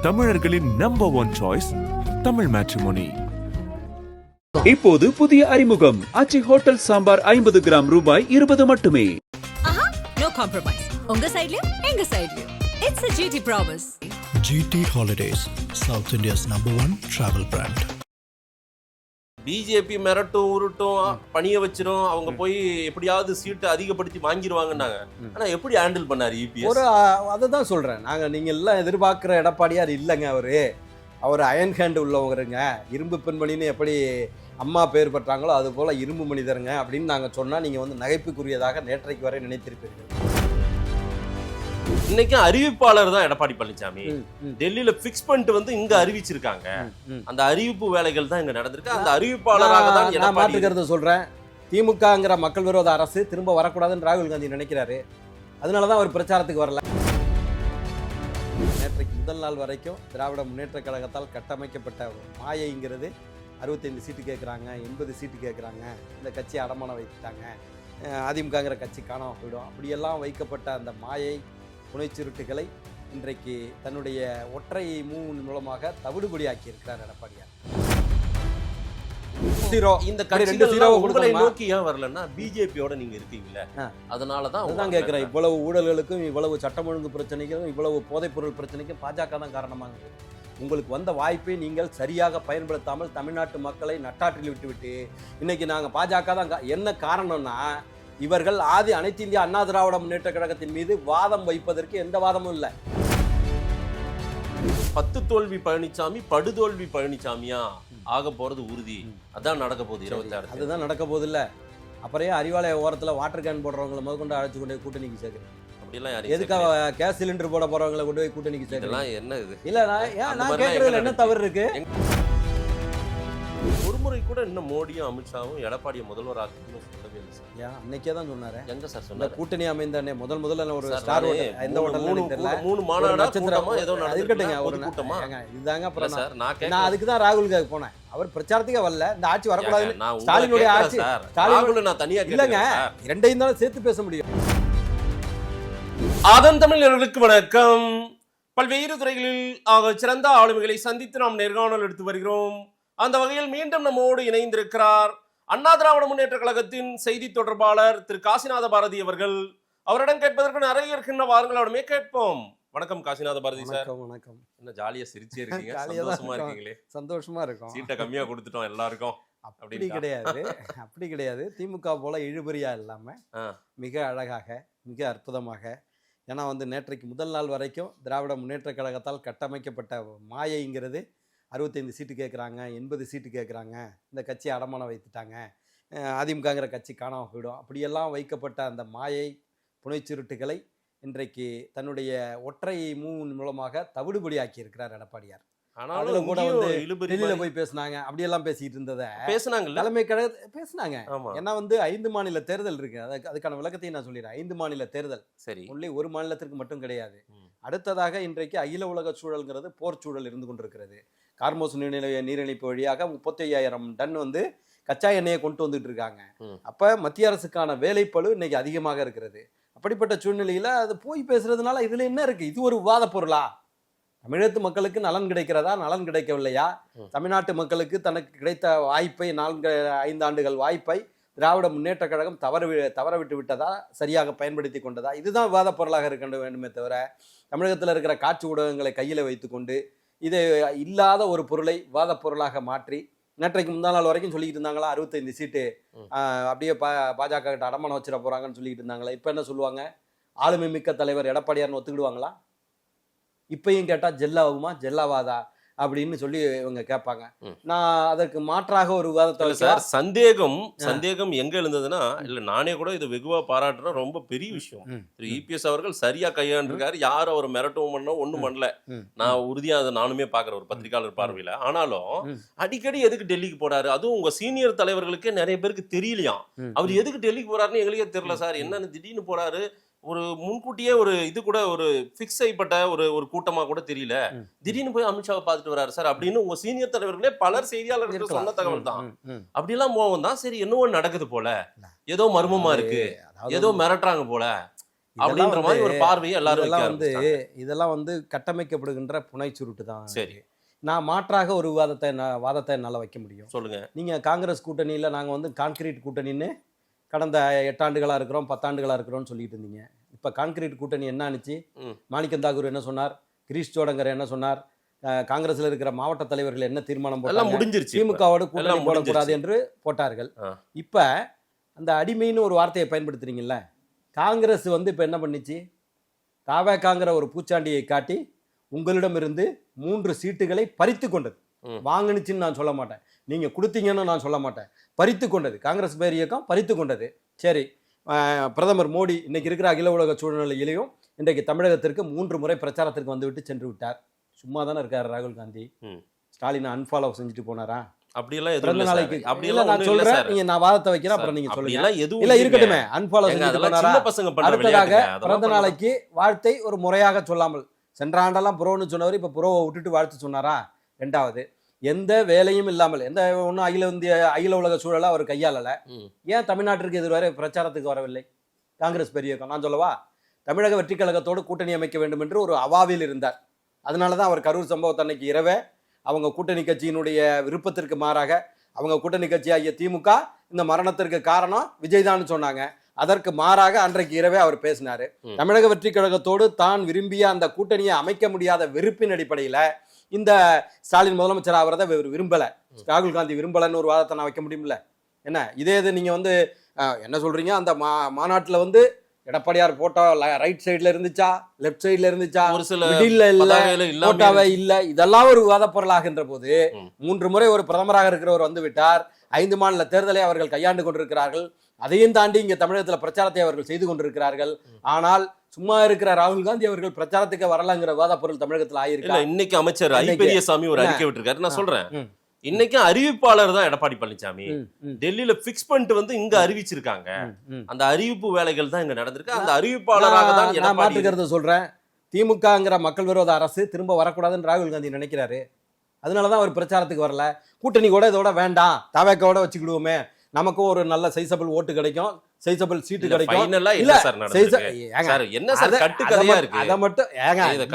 தமிழர்களின் number one choice Tamil matrimony. இப்போது புதிய அறிமுகம் ஆச்சி ஹோட்டல் சாம்பார் 50 கிராம் ரூபாய் 20 மட்டுமே. No compromise. உங்க சைடுலயும் எங்க சைடுலயும். It's a GT promise. GT Holidays, South India's #1 travel brand. BJP மிரட்டும் உருட்டும் பணிய வச்சிரும், அவங்க போய் எப்படியாவது சீட்டை அதிகப்படுத்தி வாங்கிடுவாங்கன்னாங்க. ஆனா எப்படி ஹேண்டில் பண்ணாரு இபிஎஸ்? ஒரு அதுதான் சொல்றேன், நீங்க எல்லாம் எதிர்பார்க்கிற எடப்பாடியார் இல்லைங்க. அவர் அயன் ஹேண்ட் உள்ளவருங்க. இரும்பு பெண்மணின்னு எப்படி அம்மா பேர் பெற்றாங்களோ அது போல இரும்பு மனிதருங்க அப்படின்னு நாங்க சொன்னா நீங்க நகைப்புக்குரியதாக நேற்றைக்கு வரை நினைத்திருப்பீர்கள். இன்னைக்கு அறிவிப்பாளர் தான் எடப்பாடி பழனிசாமி. டெல்லியில பிக்ஸ் பண்ணிட்டு இங்க அறிவிச்சிருக்காங்க. அந்த அறிவிப்பு வேலைகள் தான் இங்க நடந்திருக்கு. அந்த அறிவிப்பாளராக தான் நான் மாற்றுக்கிறத சொல்றேன். திமுகங்கிற மக்கள் விரோத அரசு திரும்ப வரக்கூடாதுன்னு ராகுல் காந்தி நினைக்கிறாரு. அதனாலதான் அவர் பிரச்சாரத்துக்கு வரல. நேற்றைக்கு முதல் நாள் வரைக்கும் திராவிட முன்னேற்ற கழகத்தால் கட்டமைக்கப்பட்ட மாயைங்கிறது 65 சீட்டு கேட்குறாங்க, 80 சீட்டு கேட்குறாங்க, இந்த கட்சியை அடமானம் வைத்துட்டாங்க, அதிமுகங்கிற கட்சி காணாமல் போயிடும், அப்படியெல்லாம் வைக்கப்பட்ட அந்த மாயை புனைச்சுருட்டுகளை இன்றைக்கு தன்னுடைய ஒற்றை மூலமாக தவிடுபடியாக்கி இருக்கிறார் எடப்பாடியார். இந்த கட்சிகள் உங்களை நோக்கி ஏன் வரலன்னா பிஜேபியோட நீங்க இருக்கீங்களே, அதனாலதான் கேட்கிறேன். இவ்வளவு ஊழல்களுக்கும், இவ்வளவு சட்டம் ஒழுங்கு பிரச்சனைக்கும், இவ்வளவு போதைப் பொருள் பிரச்சனைக்கும் பாஜக தான் காரணமாக. உங்களுக்கு வந்த வாய்ப்பை நீங்கள் சரியாக பயன்படுத்தாமல் தமிழ்நாட்டு மக்களை நட்டாற்றில் விட்டுவிட்டு இன்னைக்கு நாங்கள் பாஜக தான். என்ன காரணம்னா, இவர்கள் அனைத்து இந்திய அண்ணா திராவிட முன்னேற்ற கழகத்தின் மீது வாதம் வைப்பதற்கு எந்த வாதமும் இல்லை. 10 தோல்வி பழனிசாமி படுதோல்வி பழனிசாமியா ஆக போறது உறுதி. அதான் நடக்க போகுது 26. அதுதான் நடக்க போகுது இல்ல. அப்புறம் அறிவாலய ஓரத்துல வாட்டர் கேன் போடுறவங்களை முதற்கொண்டு அழைச்சு கொண்டு கூட்டணிக்கு சேர்க்கிறேன். எதுக்காக கேஸ் சிலிண்டர் போட போறவங்களை கொண்டு போய் கூட்டணிக்கு சேர்க்கலாம்? என்ன இது? இல்ல நான் கேட்கறதுல என்ன தவறு இருக்கு? ஒரு முறை கூட இன்னும் மோடியும் அமித்ஷாவும் எடப்பாடியை முதல்வர் ஆக்கணும்னு சொல்லவே இல்லை சார். அன்னைக்கே தான் சொன்னாரு. எங்க சார் சொன்னாரு? கூட்டணி அமைந்தானே முதல்ல ஒரு ஸ்டார் எந்த ஹோட்டல்ல தெரியல, 3 மாநாடு கூட்டமா ஏதோ நடந்துட்டீங்க. ஒரு கூட்டமா இதுதாங்க. அப்புறம் நான் அதுக்கு தான் ராகுலுக்கு போனேன். அவர் பிரச்சாரத்துக்கே வரல. இந்த ஆட்சி வரக்கூடாது, ஸ்டாலினுடைய ஆட்சி. ஸ்டாலின் நான் தனியா இல்லங்க, இரண்டையும் தான் சேர்த்து பேச முடியும். ஆதன் தமிழர்களுக்கு வணக்கம். பல்வேறு துறைகளில் ஆக சிறந்த ஆளுமைகளை சந்தித்து நாம் நேர்காணல் எடுத்து வருகிறோம். அந்த வகையில் மீண்டும் நம்மோடு இணைந்திருக்கிறார் அண்ணா திராவிட முன்னேற்ற கழகத்தின் செய்தி தொடர்பாளர் திரு காசிநாத பாரதி அவர்கள். அவரிடம் கேட்பதற்கு நிறைய இருக்கின்ற வாருங்கள், அவருமே கேட்போம். வணக்கம் காசிநாத பாரதி சார். வணக்கம். என்ன ஜாலியா சிரிச்சே இருக்கீங்க, சந்தோஷமா இருக்கீங்களே? சந்தோஷமா இருக்கும். சீட்டை கம்மியா கொடுத்துட்டோம் எல்லாருக்கும். அப்படி கிடையாது. திமுக போல இழுபறியா இல்லாம மிக அழகாக, மிக அற்புதமாக. ஏன்னா நேற்றைக்கு முதல் நாள் வரைக்கும் திராவிட முன்னேற்ற கழகத்தால் கட்டமைக்கப்பட்ட மாயைங்கிறது 65 சீட்டு கேட்குறாங்க, 80 சீட்டு கேட்குறாங்க, இந்த கட்சியை அடமானம் வைத்துட்டாங்க, அதிமுகங்கிற கட்சி காணாமல் போயிடும், அப்படியெல்லாம் வைக்கப்பட்ட அந்த மாயை புனைச்சுருட்டுகளை இன்றைக்கு தன்னுடைய ஒற்றை மூலமாக தவிடுபடியாக்கி இருக்கிறார் எடப்பாடியார். ஆனாலும் கூட டெல்லியில போய் பேசினாங்க, அப்படியெல்லாம் பேசிட்டு இருந்ததை தலைமை கழக பேசினாங்க. ஏன்னா 5 மாநில தேர்தல் இருக்கு. அதுக்கான விளக்கத்தையும் நான் சொல்லிடுறேன். 5 மாநில தேர்தல், சரி, ஒன்லி ஒரு மாநிலத்திற்கு மட்டும் கிடையாது. அடுத்ததாக இன்றைக்கு அகில உலக சூழல்ங்கிறது போர் சூழல் இருந்து கொண்டிருக்கிறது. கார்மோஸ் நீரிணைப்பு வழியாக 35,000 டன் கச்சா எண்ணெயை கொண்டு வந்துட்டு இருக்காங்க. அப்ப மத்திய அரசுக்கான வேலைப்பளு இன்னைக்கு அதிகமாக இருக்கிறது. அப்படிப்பட்ட சூழ்நிலையில அது போய் பேசுறதுனால இதுல என்ன இருக்கு? இது ஒரு விவாத பொருளா? தமிழகத்து மக்களுக்கு நலன் கிடைக்கிறதா, நலன் கிடைக்கவில்லையா? தமிழ்நாட்டு மக்களுக்கு தனக்கு கிடைத்த வாய்ப்பை 4-5 ஆண்டுகள் வாய்ப்பை திராவிட முன்னேற்ற கழகம் தவற விட்டு விட்டதா, சரியாக பயன்படுத்தி கொண்டதா? இதுதான் விவாத பொருளாக இருக்க வேண்டுமே தவிர தமிழகத்தில் இருக்கிற காட்சி ஊடகங்களை கையில் வைத்துக்கொண்டு இது இல்லாத ஒரு பொருளை விவாத பொருளாக மாற்றி நேற்றைக்கு முந்தா நாள் வரைக்கும் சொல்லிக்கிட்டு இருந்தாங்களா 65 சீட்டு அப்படியே பாஜக கிட்ட அடமானம் வச்சிட போறாங்கன்னு சொல்லிக்கிட்டு இருந்தாங்களா. இப்போ என்ன சொல்லுவாங்க? ஆளுமை மிக்க தலைவர் எடப்பாடியார்னு ஒத்துக்கிடுவாங்களா? இப்பயும் கேட்டா ஜெல்லாகுமா, ஜெல்லாவாதா அப்படின்னு சொல்லி இவங்க கேட்பாங்க. நான் அதற்கு மாற்றாக ஒரு விவாதத்தை சந்தேகம் எங்க எழுந்ததுன்னா, இல்ல நானே கூட இதை வெகுவா பாராட்டுறேன். ரொம்ப பெரிய விஷயம். திரு இபிஎஸ் அவர்கள் சரியா கையாண்டிருக்காரு. யாரும் அவர் மிரட்டவும் பண்ணோம், ஒண்ணும் பண்ணல. நான் உறுதியா அதை நானுமே பாக்குறேன் ஒரு பத்திரிகையாளர் பார்வையில. ஆனாலும் அடிக்கடி எதுக்கு டெல்லிக்கு போறாரு? அதுவும் உங்க சீனியர் தலைவர்களுக்கே நிறைய பேருக்கு தெரியலையாம். அவர் எதுக்கு டெல்லிக்கு போறாருன்னு எங்களுக்கே தெரியல சார். என்னன்னு திடீர்னு போறாரு? ஒரு முன்கூட்டியே ஒரு இது கூட ஒரு ஃபிக்ஸ் செய்யப்பட்ட ஒரு கூட்டமா கூட தெரியல. திடீர்னு போய் அமித்ஷாவை பார்த்துட்டு வராரு சார் அப்படின்னு உங்க சீனியர் தலைவர்களே பலர் செய்தியாளர்கள் சொன்ன தகவல் தான். அப்படியெல்லாம் போவோம் தான். சரி, என்னவோ நடக்குது போல, ஏதோ மர்மமா இருக்கு, ஏதோ மிரட்டுறாங்க போல. அப்படின்ற மாதிரி ஒரு பார்வையை எல்லாரும் வைக்க இதெல்லாம் வந்து ஆரம்பிச்சிட்டாங்க. இதெல்லாம் வந்து கட்டமைக்கப்படுகின்ற புனை சுருட்டு தான். சரி. நான் மாற்றாக ஒரு வாதத்தை என்னால் வைக்க முடியும். சொல்லுங்க. நீங்கள் காங்கிரஸ் கூட்டணியில் நாங்கள் வந்து கான்கிரீட் கூட்டணின்னு கடந்த 8 ஆண்டுகளாக இருக்கிறோம் 10 ஆண்டுகளாக இருக்கிறோம்னு சொல்லிட்டு இருந்தீங்க. இப்போ கான்கிரீட் கூட்டணி என்ன ஆனிச்சு? மாணிக்கம் தாக்கூர் என்ன சொன்னார்? கிரீஷ் சோடங்கர் என்ன சொன்னார்? காங்கிரஸ்ல இருக்கிற மாவட்ட தலைவர்கள் என்ன தீர்மானம் போட்டாங்க? முடிஞ்சிருச்சு. திமுகவோடு கூட்டணி போடக்கூடாது என்று போட்டார்கள். இப்போ அந்த அடிமைன்னு ஒரு வார்த்தையை பயன்படுத்துறீங்கல்ல, காங்கிரஸ் வந்து இப்போ என்ன பண்ணிச்சு? தாவேக்காங்கிற ஒரு பூச்சாண்டியை காட்டி உங்களிடமிருந்து 3 சீட்டுகளை பறித்து கொண்டது. வாங்கினுச்சுன்னு நான் சொல்ல மாட்டேன், நீங்க கொடுத்தீங்கன்னு நான் சொல்ல மாட்டேன், பறித்து கொண்டது. காங்கிரஸ் பேர் இயக்கம் பறித்து கொண்டது. சரி, பிரதமர் மோடி இன்னைக்கு இருக்கிற அகில உலக சூழ்நிலையிலையும் இன்றைக்கு தமிழகத்திற்கு 3 முறை பிரச்சாரத்திற்கு வந்துவிட்டு சென்று விட்டார். சும்மா தானே இருக்காரு ராகுல் காந்தி. ஸ்டாலினை அன்ஃபாலோ செஞ்சுட்டு போனாரா? அப்படியெல்லாம் பிறந்த எதுவும் நாளைக்கு அப்படியெல்லாம் நான் சொல்றேன், நீங்க நான் வாதத்தை வைக்கிறேன், அப்புறம் நீங்க சொல்லுங்க. இல்ல இருக்கட்டுமே, அன்ஃபாலோ செஞ்சுட்டு போனாரா? அடுத்ததாக பிறந்த நாளைக்கு வாழ்த்தை ஒரு முறையாக சொல்லாமல், சென்ற ஆண்டெல்லாம் புரோன்னு சொன்னவர் இப்ப புரோவை விட்டுட்டு வாழ்த்து சொன்னாரா? 2வது, எந்த வேலையும் இல்லாமல், எந்த ஒன்றும் அகில உலக சூழலை அவர் கையாளல. ஏன் தமிழ்நாட்டிற்கு இதுவரை பிரச்சாரத்துக்கு வரவில்லை காங்கிரஸ் பெரிய இயக்கம்? நான் சொல்லவா, தமிழக வெற்றி கழகத்தோடு கூட்டணி அமைக்க வேண்டும் என்று ஒரு அவாவில் இருந்தார். அதனாலதான் அவர் கரூர் சம்பவத்தை அன்னைக்கு இரவே அவங்க கூட்டணி கட்சியினுடைய விருப்பத்திற்கு மாறாக அவங்க கூட்டணி கட்சியாகிய திமுக இந்த மரணத்திற்கு காரணம் விஜய் தான் சொன்னாங்க. அதற்கு மாறாக அன்றைக்கு இரவே அவர் பேசினாரு. தமிழக வெற்றி கழகத்தோடு தான் விரும்பிய அந்த கூட்டணியை அமைக்க முடியாத வெறுப்பின் அடிப்படையில இந்த ஸ்டாலின் முதலமைச்சர் ஆகிறத விரும்பல, ராகுல் காந்தி விரும்பலன்னு ஒரு வாதத்தை நான் வைக்க முடியுமில்ல? என்ன இதே இது நீங்க வந்து என்ன சொல்றீங்க? அந்த மாநாட்டில் வந்து எடப்பாடியார் போட்டோ ரைட் சைட்ல இருந்துச்சா, லெப்ட் சைட்ல இருந்துச்சா, ஒரு சில போட்டாவே இல்ல, இதெல்லாம் ஒரு விவாத பொருளாகின்ற போது 3 முறை ஒரு பிரதமராக இருக்கிறவர் வந்து விட்டார். 5 மாநில தேர்தலை அவர்கள் கையாண்டு கொண்டிருக்கிறார்கள். அதையும் தாண்டி இங்க தமிழகத்துல பிரச்சாரத்தை அவர்கள் செய்து கொண்டிருக்கிறார்கள். ஆனால் சும்மா இருக்கிற ராகுல் காந்தி அவர்கள் பிரச்சாரத்துக்கு வரலங்கிற விவாத பொருள் தமிழகத்துல ஆயிருக்கு. இன்னைக்கு அமைச்சர் ஐ பெரியசாமி ஒரு அறிக்கை விட்டுருக்காரு. நான் சொல்றேன், இன்னைக்கு அறிவிப்பாளர் தான் எடப்பாடி பழனிசாமி. டெல்லியில பிக்ஸ் பண்ணிட்டு வந்து இங்க அறிவிச்சிருக்காங்க. அந்த அறிவிப்பு வேலைகள் தான் இங்க நடந்திருக்கு. அந்த அறிவிப்பாளராக தான் நான் மாற்றுக்கிறத சொல்றேன். திமுகங்கிற மக்கள் விரோத அரசு திரும்ப வரக்கூடாதுன்னு ராகுல் காந்தி நினைக்கிறாரு. அதனாலதான் அவர் பிரச்சாரத்துக்கு வரல. கூட்டணி கூட இதோட வேண்டாம், தவேக்கோட வச்சுக்கிடுவோமே, நமக்கும் ஒரு நல்ல சைசபிள் ஓட்டு கிடைக்கும், சைசபிள் சீட்டு கிடைக்கும்.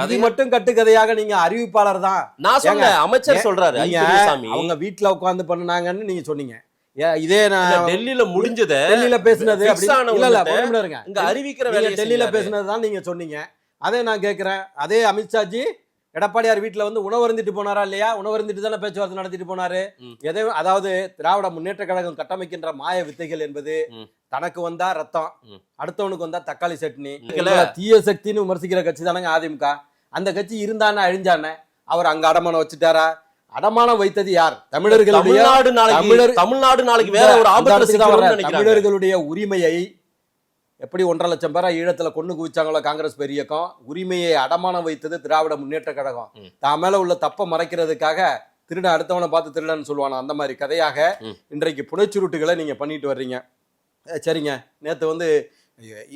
அதை மட்டும் கட்டுக்கதையாக நீங்க அறிவிப்பாளர் தான் அமைச்சர் சொல்றாரு. அவங்க வீட்டுல உட்கார்ந்து பண்ணாங்கன்னு நீங்க சொன்னீங்க. இதே நான் டெல்லியில முடிஞ்சது, டெல்லியில பேசுனது அறிவிக்கிற டெல்லியில பேசுனது தான் நீங்க சொன்னீங்க. அதே நான் கேட்கிறேன், அதே அமித்ஷாஜி எடப்பாடியார் வீட்டுல வந்து உணவருந்திட்டு போனாரா இல்லையா? உணவருந்திட்டு தானே பேச்சுவார்த்தை நடத்திட்டு போனாரு. அதாவது திராவிட முன்னேற்ற கழகம் கட்டமைக்கின்ற மாய வித்தைகள் என்பது, தனக்கு வந்தா ரத்தம், அடுத்தவனுக்கு வந்தா தக்காளி சட்னி, தீய சக்தின்னு விமர்சிக்கிற கட்சி தானங்க அதிமுக. அந்த கட்சி இருந்தானே அழிஞ்சானே, அவர் அங்க அடமானம் வச்சுட்டாரா? அடமானம் வைத்தது யார்? தமிழர்களுடைய தமிழர்களுடைய உரிமையை எப்படி 1.5 லட்சம் பேரை ஈழத்துல கொண்டு குவிச்சாங்களோ காங்கிரஸ் பெரிய இயக்கம், உரிமையை அடமானம் வைத்தது திராவிட முன்னேற்ற கழகம். தான் மேல உள்ள தப்ப மறைக்கிறதுக்காக திருடன் அடுத்தவனை பார்த்து திருடன்னு சொல்லுவானா, அந்த மாதிரி கதையாக இன்றைக்கு புனைச்சுருட்டுகளை நீங்க பண்ணிட்டு வர்றீங்க. சரிங்க, நேற்று வந்து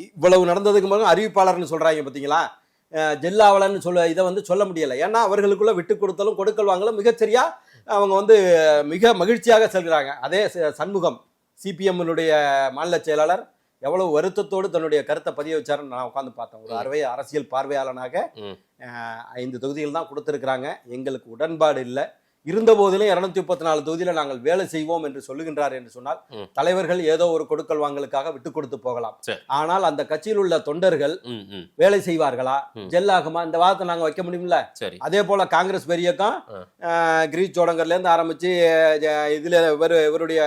இவ்வளவு நடந்ததுக்கு பிறகு அறிவிப்பாளர்னு சொல்றாங்க பார்த்தீங்களா? ஜெல்லாவலன்னு இதை வந்து சொல்ல முடியலை. ஏன்னா அவர்களுக்குள்ள விட்டு கொடுத்தலும் கொடுக்கல் வாங்கலும் மிகச்சரியா அவங்க வந்து மிக மகிழ்ச்சியாக செல்கிறாங்க. அதே சண்முகம் சிபிஎம்னுடைய மாநில செயலாளர் எவ்வளவு வருத்தத்தோடு தன்னுடைய கருத்தை பதிய வச்சாருன்னு நான் உட்காந்து பார்த்தேன். ஒரு அரசியல் பார்வையாளனாக 5 தொகுதிகள் தான் கொடுத்திருக்கிறாங்க, எங்களுக்கு உடன்பாடு இல்லை, இருந்த போதிலும் 234 தொகுதியில நாங்கள் வேலை செய்வோம் என்று சொல்லுகின்றார் என்று சொன்னால் தலைவர்கள் ஏதோ ஒரு கொடுக்கல் வாங்கலுக்காக விட்டு கொடுத்து போகலாம். ஆனால் அந்த கட்சியில் உள்ள தொண்டர்கள் வேலை செய்வார்களா, ஜெல்லாகுமா? இந்த வாதத்தை நாங்க வைக்க முடியும்ல? அதே போல காங்கிரஸ் பெரியக்கம் கிரீஷ் சோடங்கர்ல இருந்து ஆரம்பிச்சு இதுல இவருடைய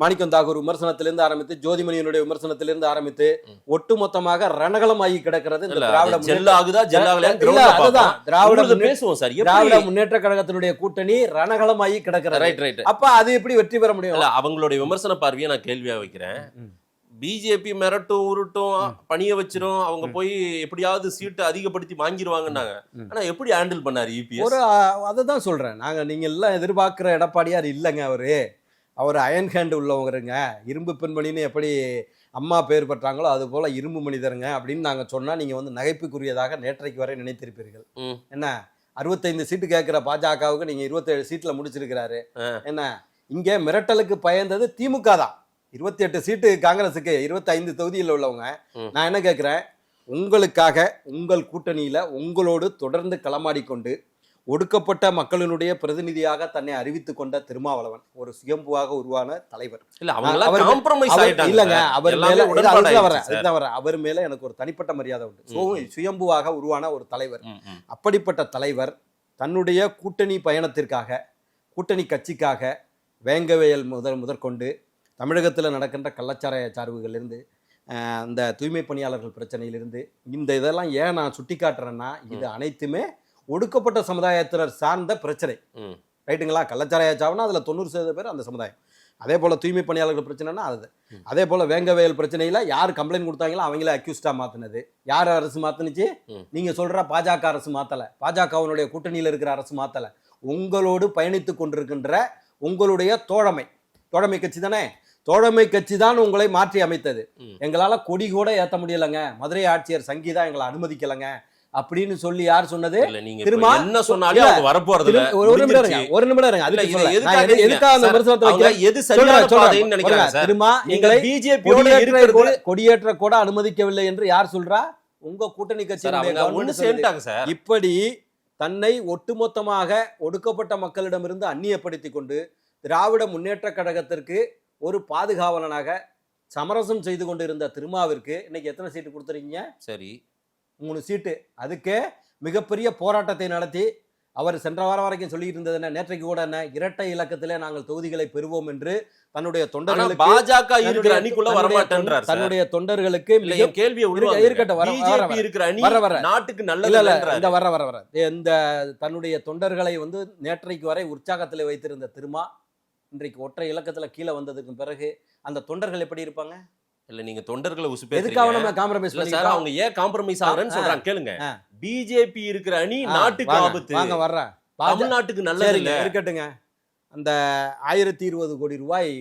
மாணிக்கம் தாக்கூர் விமர்சனத்திலிருந்து ஆரம்பித்து ஜோதிமணியனுடைய விமர்சனத்திலிருந்து ஆரம்பித்து ஒட்டுமொத்தமாக ரணகலமாகி கிடக்கிறது திராவிட முன்னேற்ற கழகத்தினுடைய கூட்டணி ரணகலமாகி கிடக்கிறது. அப்ப அது எப்படி வெற்றி பெற முடியும்? அவங்களுடைய விமர்சன பார்வையை நான் கேள்வியா வைக்கிறேன். பிஜேபி மிரட்டும் உருட்டும் பணிய வச்சிரும், அவங்க போய் எப்படியாவது சீட்டு அதிகப்படுத்தி வாங்கிடுவாங்கன்னாங்க. ஆனா எப்படி ஹேண்டில் பண்ணாரு இபிஎஸ்? அதான் சொல்றேன், நீங்க எல்லாம் எதிர்பார்க்கிற எடப்பாடியார் இல்லைங்க. அவர் அயன் ஹேண்ட் உள்ளவங்க, இரும்பு பெண்மணின்னு எப்படி அம்மா பேர் பெற்றாங்களோ அது போல இரும்பு மனிதருங்க அப்படின்னு நாங்க சொன்னா நீங்க வந்து நகைப்புக்குரியதாக நேற்றைக்கு வரை நினைத்திருப்பீர்கள். என்ன 65 சீட்டு கேட்கிற பாஜகவுக்கு நீங்க 27 சீட்ல முடிச்சிருக்கிறாரு. என்ன இங்க மிரட்டலுக்கு பயந்தது திமுக தான். 28 சீட்டு காங்கிரஸுக்கு, 25 தொகுதியில் உள்ளவங்க. நான் என்ன கேட்கிறேன், உங்களுக்காக உங்கள் கூட்டணியில உங்களோடு தொடர்ந்து களமாடிக்கொண்டு ஒடுக்கப்பட்ட மக்களினுடைய பிரதிநிதியாக தன்னை அறிவித்துக் கொண்ட திருமாவளவன் ஒரு சுயம்புவாக உருவான தலைவர். இல்ல அவங்க காம்ப்ரமைஸ் ஆயிட்டாங்க. இல்லங்க, அவர் மேல உடன்பாடு அவர் மேல எனக்கு ஒரு தனிப்பட்ட மரியாதை உண்டு. சுயம்புவாக உருவான ஒரு தலைவர். அப்படிப்பட்ட தலைவர் தன்னுடைய கூட்டணி பயணத்திற்காக, கூட்டணி கட்சிக்காக வேங்கவேல் முதற்கொண்டு தமிழகத்தில் நடக்கின்ற கள்ளச்சாராய சார்புகளிலிருந்து அந்த தூய்மை பணியாளர்கள் பிரச்சனையிலிருந்து இந்த இதெல்லாம் ஏன் நான் சுட்டி காட்டுறேன்னா, இது அனைத்துமே ஒடுக்கப்பட்ட சமுதாயத்தினர் சார்ந்த பிரச்சனை. ரைட்டுங்களா? கள்ளச்சாராய சாவுனா அதில் 90% பேர் அந்த சமுதாயம். அதே போல் தூய்மை பணியாளர்கள் பிரச்சனைனா அது. அதே போல் வேங்கவேல் பிரச்சனையில் யார் கம்ப்ளைண்ட் கொடுத்தாங்களோ அவங்கள அக்யூஸ்டாக மாற்றினது யார் அரசு மாற்றினுச்சு? நீங்கள் சொல்கிற பாஜக அரசு மாற்றலை, பாஜகவினுடைய கூட்டணியில் இருக்கிற அரசு மாற்றலை. உங்களோடு பயணித்து கொண்டிருக்கின்ற உங்களுடைய தோழமை கட்சி தானே, தோழமை கட்சி தான் உங்களை மாற்றி அமைத்தது. எங்களால் கொடி கூட ஏற்ற முடியலைங்க, மதுரை ஆட்சியர் சங்கீதா எங்களை அனுமதிக்கலைங்க அப்படின்னு சொல்லி யார் சொன்னது? திரும்ப என்ன சொன்னாலும் வரப்போறது இல்ல. ஒரு நிமிடம் இருங்க. அதுக்கு எதுக்காக அந்த விமர்சனத்தை வைக்கிறேன்? எது சரியான பாதைன்னு நினைக்கிறாங்க சார்? திரும்ப எங்களை பிஜேபியோட இருக்கிற கொடியேற்ற கூட அனுமதிக்கவில்லை என்று யார் சொல்றா? உங்க கூட்டணி கட்சி. இப்படி தன்னை ஒட்டுமொத்தமாக ஒடுக்கப்பட்ட மக்களிடமிருந்து அந்நியப்படுத்தி கொண்டு திராவிட முன்னேற்ற கழகத்திற்கு ஒரு பாதுகாவலனாக சமரசம் செய்து கொண்டு இருந்த திருமாவிற்கு இன்னைக்கு எத்தனை சீட்டு கொடுத்துருக்கீங்க? சரி, 3 சீட்டு. அதுக்கு மிகப்பெரிய போராட்டத்தை நடத்தி அவர் சென்ற வாரம் வரைக்கும் சொல்லிட்டு இருந்தது என்ன, நேற்றைக்கு கூட என்ன, இரட்டை இலக்கத்திலே நாங்கள் தொகுதிகளை பெறுவோம் என்று தன்னுடைய தொண்டர்களுக்கு பாஜக இருக்கிற அணிக்குள்ள வர மாட்டேன்றார். தன்னுடைய தொண்டர்களுக்கு கேள்வியை இருக்கட்டும், பிஜேபி இருக்கிற அணி நாட்டுக்கு நல்லது இந்த வர இந்த தன்னுடைய தொண்டர்களை வந்து நேற்றைக்கு வரை உற்சாகத்தில் வைத்திருந்த திருமா இன்றைக்கு ஒற்றை இலக்கத்துல கீழே வந்ததுக்கு பிறகு அந்த தொண்டர்கள் எப்படி இருப்பாங்க? இல்ல நீங்க தொண்டர்களை அவங்க ஏன் காம்ப்ரமைஸ் ஆகுறேன்னு சொல்றாங்க கேளுங்க. பிஜேபி இருக்கிற அணி நாட்டுக்கு ஆபத்து, தமிழ்நாட்டுக்கு நல்லது இல்ல. இருக்கட்டுங்க, அந்த 1020 கோடி ரூபாய்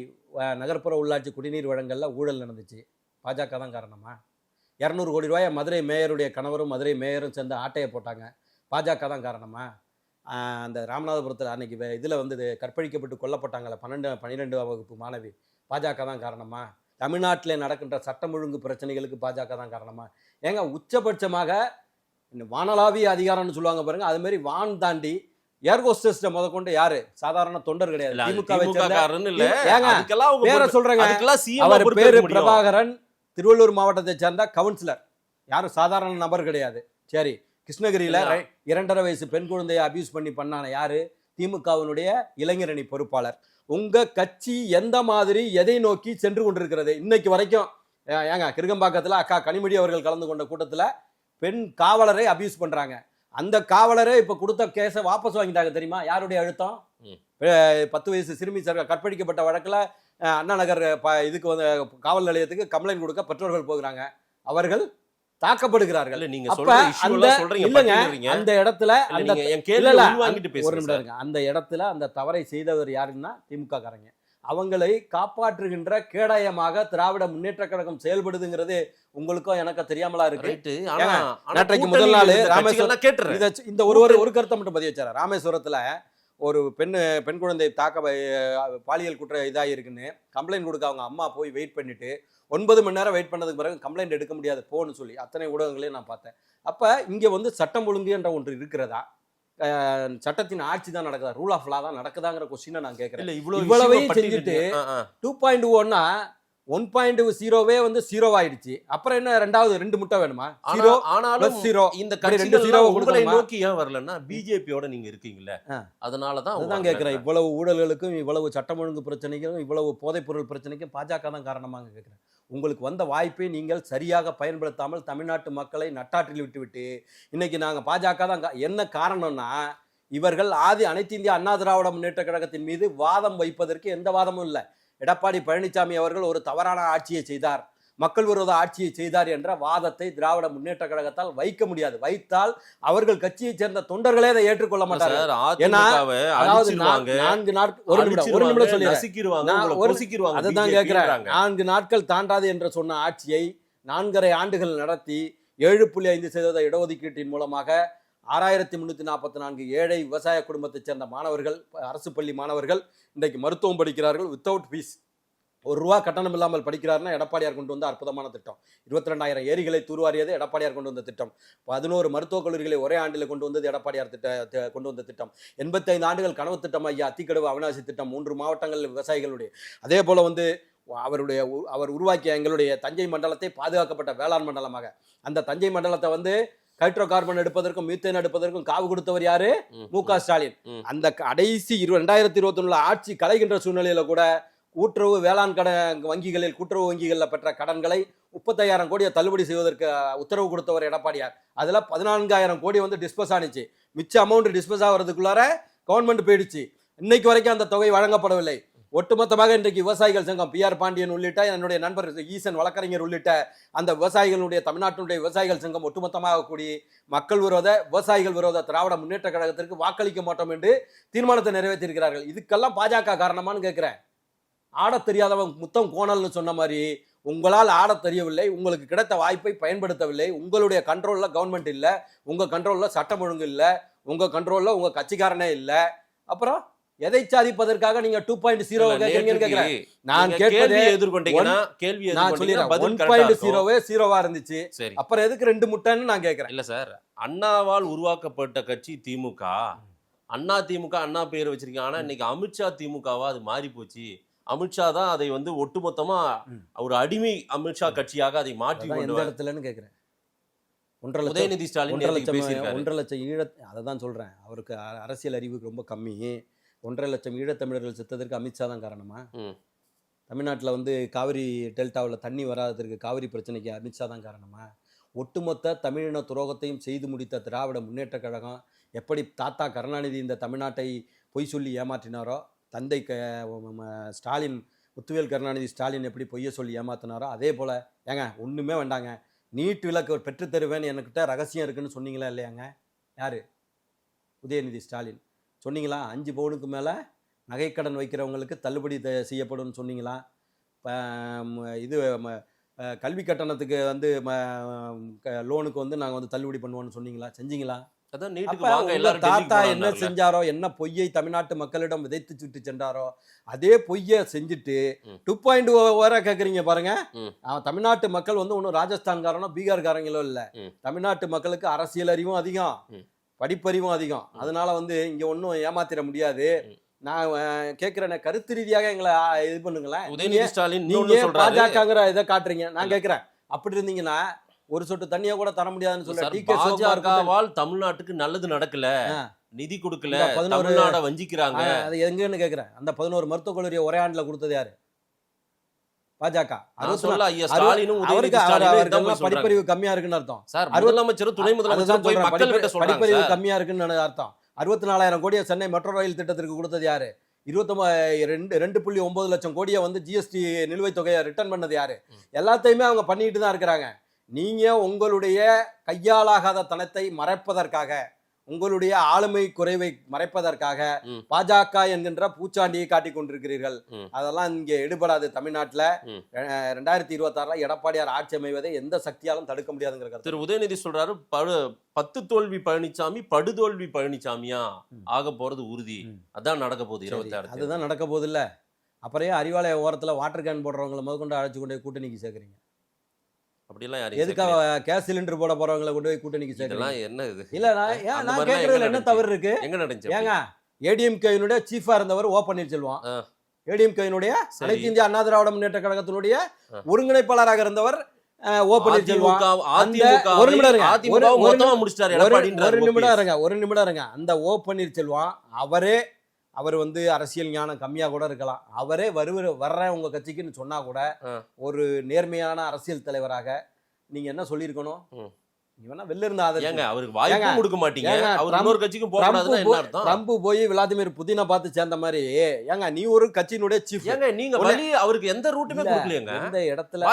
நகர்ப்புற உள்ளாட்சி குடிநீர் வழங்கல்ல ஊழல் நடந்துச்சு, பாஜக தான் காரணமா? 200 கோடி ரூபாய் மதுரை மேயருடைய கணவரும் மதுரை மேயரும் சேர்ந்து ஆட்டையை போட்டாங்க, பாஜக தான் காரணமா? அந்த ராமநாதபுரத்தில் அன்னைக்கு இதில் வந்து கற்பழிக்கப்பட்டு கொல்லப்பட்டாங்களே 12 வகுப்பு மாணவி, பாஜக தான் காரணமா? தமிழ்நாட்டில் நடக்கின்ற சட்டம் ஒழுங்கு பிரச்சனைகளுக்கு பாஜக தான் காரணமா? ஏங்க உச்சபட்சமாக வானளாவிய அதிகாரம்னு சொல்லுவாங்க பாருங்க, அது மாதிரி வான் தாண்டி ஏர்கோஸ்டஸ் முத கொண்டு யாரு? சாதாரண தொண்டர் கிடையாது. பேரை சொல்றேங்க, அவர் பேரு பிரபாகரன், திருவள்ளூர் மாவட்டத்தை சேர்ந்த கவுன்சிலர், யாரும் சாதாரண நபர் கிடையாது. சரி, கிருஷ்ணகிரியில 2.5 வயசு பெண் குழந்தையை அபியூஸ் பண்ணான யாரு? திமுகவினுடைய இளைஞரணி பொறுப்பாளர். உங்க கட்சி எந்த மாதிரி எதை நோக்கி சென்று கொண்டிருக்கிறது இன்னைக்கு வரைக்கும்? ஏங்க கிருகம்பாக்கத்துல அக்கா கனிமொழி அவர்கள் கலந்து கொண்ட கூட்டத்துல பெண் காவலரை அபியூஸ் பண்றாங்க. அந்த காவலரை இப்ப கொடுத்த கேஸை வாபஸ் வாங்கிட்டாங்க தெரியுமா? யாருடைய அழுத்தம்? 10 வயசு சிறுமி கற்பழிக்கப்பட்ட வழக்குல அண்ணா நகர் இதுக்கு வந்து காவல் நிலையத்துக்கு கம்ப்ளைண்ட் கொடுக்க பெற்றோர்கள் போகிறாங்க, அவர்கள் தாக்கப்படுகிறார்கள். அந்த இடத்துல அந்த இடத்துல அந்த தவறை செய்தவர் யாருன்னா திமுக காரங்க. அவங்களை காப்பாற்றுகின்ற கேடயமாக திராவிட முன்னேற்ற கழகம் செயல்படுதுங்கிறது உங்களுக்கும் எனக்கு தெரியாமலா இருக்கு. நேற்றைக்கு முதல் நாள் ராமேஸ்வரம் இந்த ஒரு கருத்தை மட்டும் பதிவு வச்சாரு. ராமேஸ்வரத்துல ஒரு பெண் குழந்தை பாலியல் குற்ற இதாக இருக்குன்னு கம்ப்ளைண்ட் கொடுக்க அவங்க அம்மா போய் வெயிட் பண்ணிட்டு 9 மணி நேரம் வெயிட் பண்ணதுக்கு பிறகு கம்ப்ளைண்ட் எடுக்க முடியாது போன்னு சொல்லி அத்தனை ஊடகங்களையும் நான் பார்த்தேன். அப்ப இங்க வந்து சட்டம் ஒழுங்கு என்ற ஒன்று இருக்கிறதா? சட்டத்தின் ஆட்சி தான் நடக்குதா? ரூல் ஆஃப் லா தான் நடக்குதாங்கிற கொஸ்டினை நான் கேட்கிறேன். இவ்வளவையும் செஞ்சுட்டு 2.1னா 1.0வே வந்து 0 ஆயிடுச்சு. அப்புறம் என்ன ரெண்டாவது 2 முட்டை வேணுமா? 0 ஆனாலும் 0 இந்த கட்சிகள் உங்களை நோக்கி ஏன் வரலன்னா பிஜேபியோட நீங்க இருக்கீங்கல்ல, அதனால தான் அதுதான் கேட்கிறேன். இவ்வளவு ஊழல்களுக்கும் இவ்வளவு சட்டம் ஒழுங்கு பிரச்சனைக்கும் இவ்வளவு போதைப் பொருள் பிரச்சனைக்கும் பாஜக தான் காரணமாக கேட்கிறேன். உங்களுக்கு வந்த வாய்ப்பை நீங்கள் சரியாக பயன்படுத்தாமல் தமிழ்நாட்டு மக்களை நட்டாற்றில் விட்டுவிட்டு இன்னைக்கு நாங்க பாஜக தான் என்ன காரணம்னா, இவர்கள் அனைத்து இந்திய அண்ணா திராவிட முன்னேற்ற கழகத்தின் மீது வாதம் வைப்பதற்கு எந்த வாதமும் இல்லை. எடப்பாடி பழனிசாமி அவர்கள் ஒரு தவறான ஆட்சியை செய்தார், மக்கள் விரோத ஆட்சியை செய்தார் என்ற வாதத்தை திராவிட முன்னேற்ற கழகத்தால் வைக்க முடியாது. வைத்தால் அவர்கள் கட்சியை சேர்ந்த தொண்டர்களே அதை ஏற்றுக்கொள்ள மாட்டார்கள். அதுதான் கேட்கிறேன். 4 நாட்கள் தாண்டாது என்று சொன்ன ஆட்சியை 4.5 ஆண்டுகள் நடத்தி 7.5% இடஒதுக்கீட்டின் மூலமாக 6344 ஏழை விவசாய குடும்பத்தைச் சேர்ந்த மாணவர்கள், அரசு பள்ளி மாணவர்கள் இன்றைக்கு மருத்துவம் படிக்கிறார்கள் வித்தவுட் ஃபீஸ். ₹1 கட்டணம் இல்லாமல் படிக்கிறாருன்னா எடப்பாடியார் கொண்டு வந்த அற்புதமான திட்டம். 22,000 ஏரிகளை தூர்வாரியது எடப்பாடியார் கொண்டு வந்த திட்டம். 11 மருத்துவக் கல்லூரிகளை ஒரே ஆண்டில் கொண்டு வந்தது எடப்பாடியார் கொண்டு வந்த திட்டம். 85 ஆண்டுகள் கனவு திட்டம் ஐயா அத்திக்கடவு அவிநாசி திட்டம் 3 மாவட்டங்கள் விவசாயிகளுடைய. அதே போல வந்து அவர் உருவாக்கிய எங்களுடைய தஞ்சை மண்டலத்தை பாதுகாக்கப்பட்ட வேளாண் மண்டலமாக, அந்த தஞ்சை மண்டலத்தை வந்து ஹைட்ரோ கார்பன் எடுப்பதற்கும் மீத்தேன் எடுப்பதற்கும் காவு கொடுத்தவர் யாரு? மு.க. ஸ்டாலின். அந்த கடைசி 2021 ஆட்சி கலைகின்ற சூழ்நிலையில கூட கூட்டுறவு வேளாண் வங்கிகளில் கூட்டுறவு வங்கிகளில் பெற்ற கடன்களை 35,000 கோடியை தள்ளுபடி செய்வதற்கு உத்தரவு கொடுத்தவர் எடப்பாடியார். அதுல 14,000 கோடி வந்து டிஸ்பஸ் ஆனிச்சு. மிச்ச அமௌண்ட் டிஸ்பஸ் ஆகிறதுக்குள்ளார கவர்மெண்ட் போயிடுச்சு. இன்னைக்கு வரைக்கும் அந்த தொகை வழங்கப்படவில்லை. ஒட்டுமொத்தமாக இன்றைக்கு விவசாயிகள் சங்கம் PR பாண்டியன் உள்ளிட்ட என்னுடைய நண்பர் ஈசன் வழக்கறிஞர் உள்ளிட்ட அந்த விவசாயிகளுடைய தமிழ்நாட்டினுடைய விவசாயிகள் சங்கம் ஒட்டுமொத்தமாக கூடி மக்கள் விரோத விவசாயிகள் விரோத திராவிட முன்னேற்ற கழகத்திற்கு வாக்களிக்க மாட்டோம் என்று தீர்மானத்தை நிறைவேற்றியிருக்கிறார்கள். இதுக்கெல்லாம் பாஜக காரணமானு கேட்கிறேன். ஆடத் தெரியாதவன் முத்தம் கோணல்னு சொன்ன மாதிரி உங்களால் ஆடத் தெரியவில்லை, உங்களுக்கு கிடைத்த வாய்ப்பை பயன்படுத்தவில்லை, உங்களுடைய கண்ட்ரோல்ல கவர்மெண்ட் இல்லை, உங்க கண்ட்ரோல்ல சட்டம் ஒழுங்கு இல்லை, உங்க கண்ட்ரோல்ல உங்க கட்சிக்காரனே இல்லை. அப்புறம் எதை சாதிப்பதற்காக நீங்க 2.0 கேக்குறீங்கன்னு கேக்குறேன். நான் கேட்பதே எதிர்கொண்டீங்கன்னா கேள்வி நான் சொல்லிடுறேன். 1.0வே 0வா இருந்துச்சு. அப்புறம் எதுக்கு 2 முட்டைன்னு நான் கேக்குறேன். இல்ல சார், அண்ணாவால் உருவாக்கப்பட்ட கட்சி திமுக. அண்ணா திமுக அண்ணா பேர் வச்சிருக்கீங்க. ஆனா இன்னைக்கு அமித்ஷா திமுகவா அது மாறி போச்சு. அமித்ஷா தான் அதை வந்து ஒட்டுமொத்தமா ஒரு அடிமை அமித்ஷா கட்சியாக அதை மாற்றி எந்த இடத்துலன்னு கேக்குறேன். உதயநிதி ஸ்டாலின் 1.5 லட்சம் அதை தான் சொல்றேன். அவருக்கு அரசியல் அறிவு ரொம்ப கம்மி. 1.5 லட்சம் ஈழத்தமிழர்கள் செத்ததற்கு அமித்ஷா தான் காரணமா? தமிழ்நாட்டில் வந்து காவிரி டெல்டாவில் தண்ணி வராததற்கு காவிரி பிரச்சனைக்கு அமித்ஷா தான் காரணமா? ஒட்டுமொத்த தமிழின துரோகத்தையும் செய்து முடித்த திராவிட முன்னேற்ற கழகம் எப்படி தாத்தா கருணாநிதி இந்த தமிழ்நாட்டை பொய் சொல்லி ஏமாற்றினாரோ, தந்தை ஸ்டாலின் முத்துவேல் கருணாநிதி ஸ்டாலின் எப்படி பொய்ய சொல்லி ஏமாத்தினாரோ, அதே போல் ஏங்க ஒன்றுமே வேண்டாங்க, நீட் விலக்கு பெற்று தருவேன்னு என்கிட்ட ரகசியம் இருக்குன்னு சொன்னீங்களா இல்லையாங்க? யார்? உதயநிதி ஸ்டாலின் சொன்னீங்களா? 5 பவுனுக்கு மேலே நகைக்கடன் வைக்கிறவங்களுக்கு தள்ளுபடி செய்யப்படும்னு சொன்னீங்களா? இது கல்வி கட்டணத்துக்கு வந்து லோனுக்கு வந்து நாங்கள் வந்து தள்ளுபடி பண்ணுவோம்னு சொன்னீங்களா? செஞ்சீங்களா? தாத்தா என்ன செஞ்சாரோ, என்ன பொய்யை தமிழ்நாட்டு மக்களிடம் விதைத்து சுட்டு சென்றாரோ அதே பொய்யை செஞ்சுட்டு 2.0 வர கேக்குறீங்க பாருங்க. தமிழ்நாட்டு மக்கள் வந்து ஒன்றும் ராஜஸ்தான்காரனோ பீகார்காரங்களோ இல்ல. தமிழ்நாட்டு மக்களுக்கு அரசியல் அறிவும் அதிகம், படிப்பறிவும் அதிகம். அதனால வந்து இங்க ஒன்றும் ஏமாத்திர முடியாது. நான் கேட்கிறேன், கருத்து ரீதியாக எங்களை இது பண்ணுங்களேன். உதயநிதி ஸ்டாலின் பாஜகங்கிற இதை காட்டுறீங்க. நான் கேட்கிறேன், அப்படி இருந்தீங்கன்னா ஒரு சொட்டு தண்ணியா கூட தர முடியாதுன்னு சொல்ல பாஜகவால் தமிழ்நாட்டுக்கு நல்லது நடக்கல, நிதி கொடுக்கல, தமிழ்நாட வஞ்சிக்கிறாங்க. அது எங்கன்னு கேக்குறேன். அந்த 11 மருத்துவக் கல்லூரியை ஒரே ஆண்டுல கொடுத்தது யாரு? பாஜக. படிப்பறிவு கம்மியா இருக்குன்னு அர்த்தம். முதலமைச்சரும் துணை முதலமைச்சரும் படிப்பறிவு கம்மியா இருக்குன்னு அர்த்தம். 64,000 கோடியை சென்னை மெட்ரோ ரயில் திட்டத்திற்கு கொடுத்தது யாரு? 2.9 லட்சம் கோடியை வந்து GST நிலுவைத் தொகையை ரிட்டர்ன் பண்ணது யாரு? எல்லாத்தையுமே அவங்க பண்ணிட்டு தான் இருக்கிறாங்க. நீங்க உங்களுடைய கையாலாகாத தனத்தை மறைப்பதற்காக, உங்களுடைய ஆளுமை குறைவை மறைப்பதற்காக பாஜக என்கின்ற பூச்சாண்டியை காட்டிக் கொண்டிருக்கிறீர்கள். அதெல்லாம் இங்க எடுபடாது. தமிழ்நாட்டுல 2026 எடப்பாடியார் ஆட்சி அமைவதை எந்த சக்தியாலும் தடுக்க முடியாதுங்கிற திரு உதயநிதி சொல்றாரு. 10 தோல்வி பழனிசாமி படுதோல்வி பழனிசாமியா ஆக போறது உறுதி. அதான் நடக்க போகுது 26. அதுதான் நடக்க போகுது இல்ல. அப்புறம் அறிவாலய ஓரத்துல வாட்டர் கேன் போடுறவங்களை முதற்கொண்டு அழைச்சு கொண்டு கூட்டணிக்கு சேர்க்குறீங்க. அப்படிலாம் எதுக்காக கேஸ் சிலிண்டர் போட போறவங்களை கொண்டு போய் கூட்டணிக்கு சேர்க்கலாம்? என்ன இது? இல்ல நான் கேக்குறதுல என்ன தவறு இருக்கு? எங்க நடந்துச்சு? ஏங்க ஏடிஎம்கேயினுடைய சீஃபா இருந்தவர் ஓ பன்னீர்செல்வம், ஏடிஎம்கேயினுடைய அனைத்து இந்திய அண்ணா திராவிட முன்னேற்ற கழகத்தினுடைய ஒருங்கிணைப்பாளராக இருந்தவர் ஓ பன்னீர்செல்வம். ஒரு நிமிடம் இருங்க. அந்த ஓ பன்னீர்செல்வம் அவர் வந்து அரசியல் ஞானம் கம்மியா கூட இருக்கலாம். அவரே வர்றேன் உங்க கட்சிக்குன்னு சொன்னா கூட ஒரு நேர்மையான அரசியல் தலைவராக நீங்க என்ன சொல்லியிருக்கணும்? ட்ரம்ப் போய் விளாதிமிர் புதினை பார்த்து சேர்ந்த மாதிரி ஏங்க நீ ஒரு கட்சியினுடைய சீஃப். நீங்க அவருக்கு எந்த ரூட்டுமே கொடுக்கலையேங்க. இந்த இடத்துல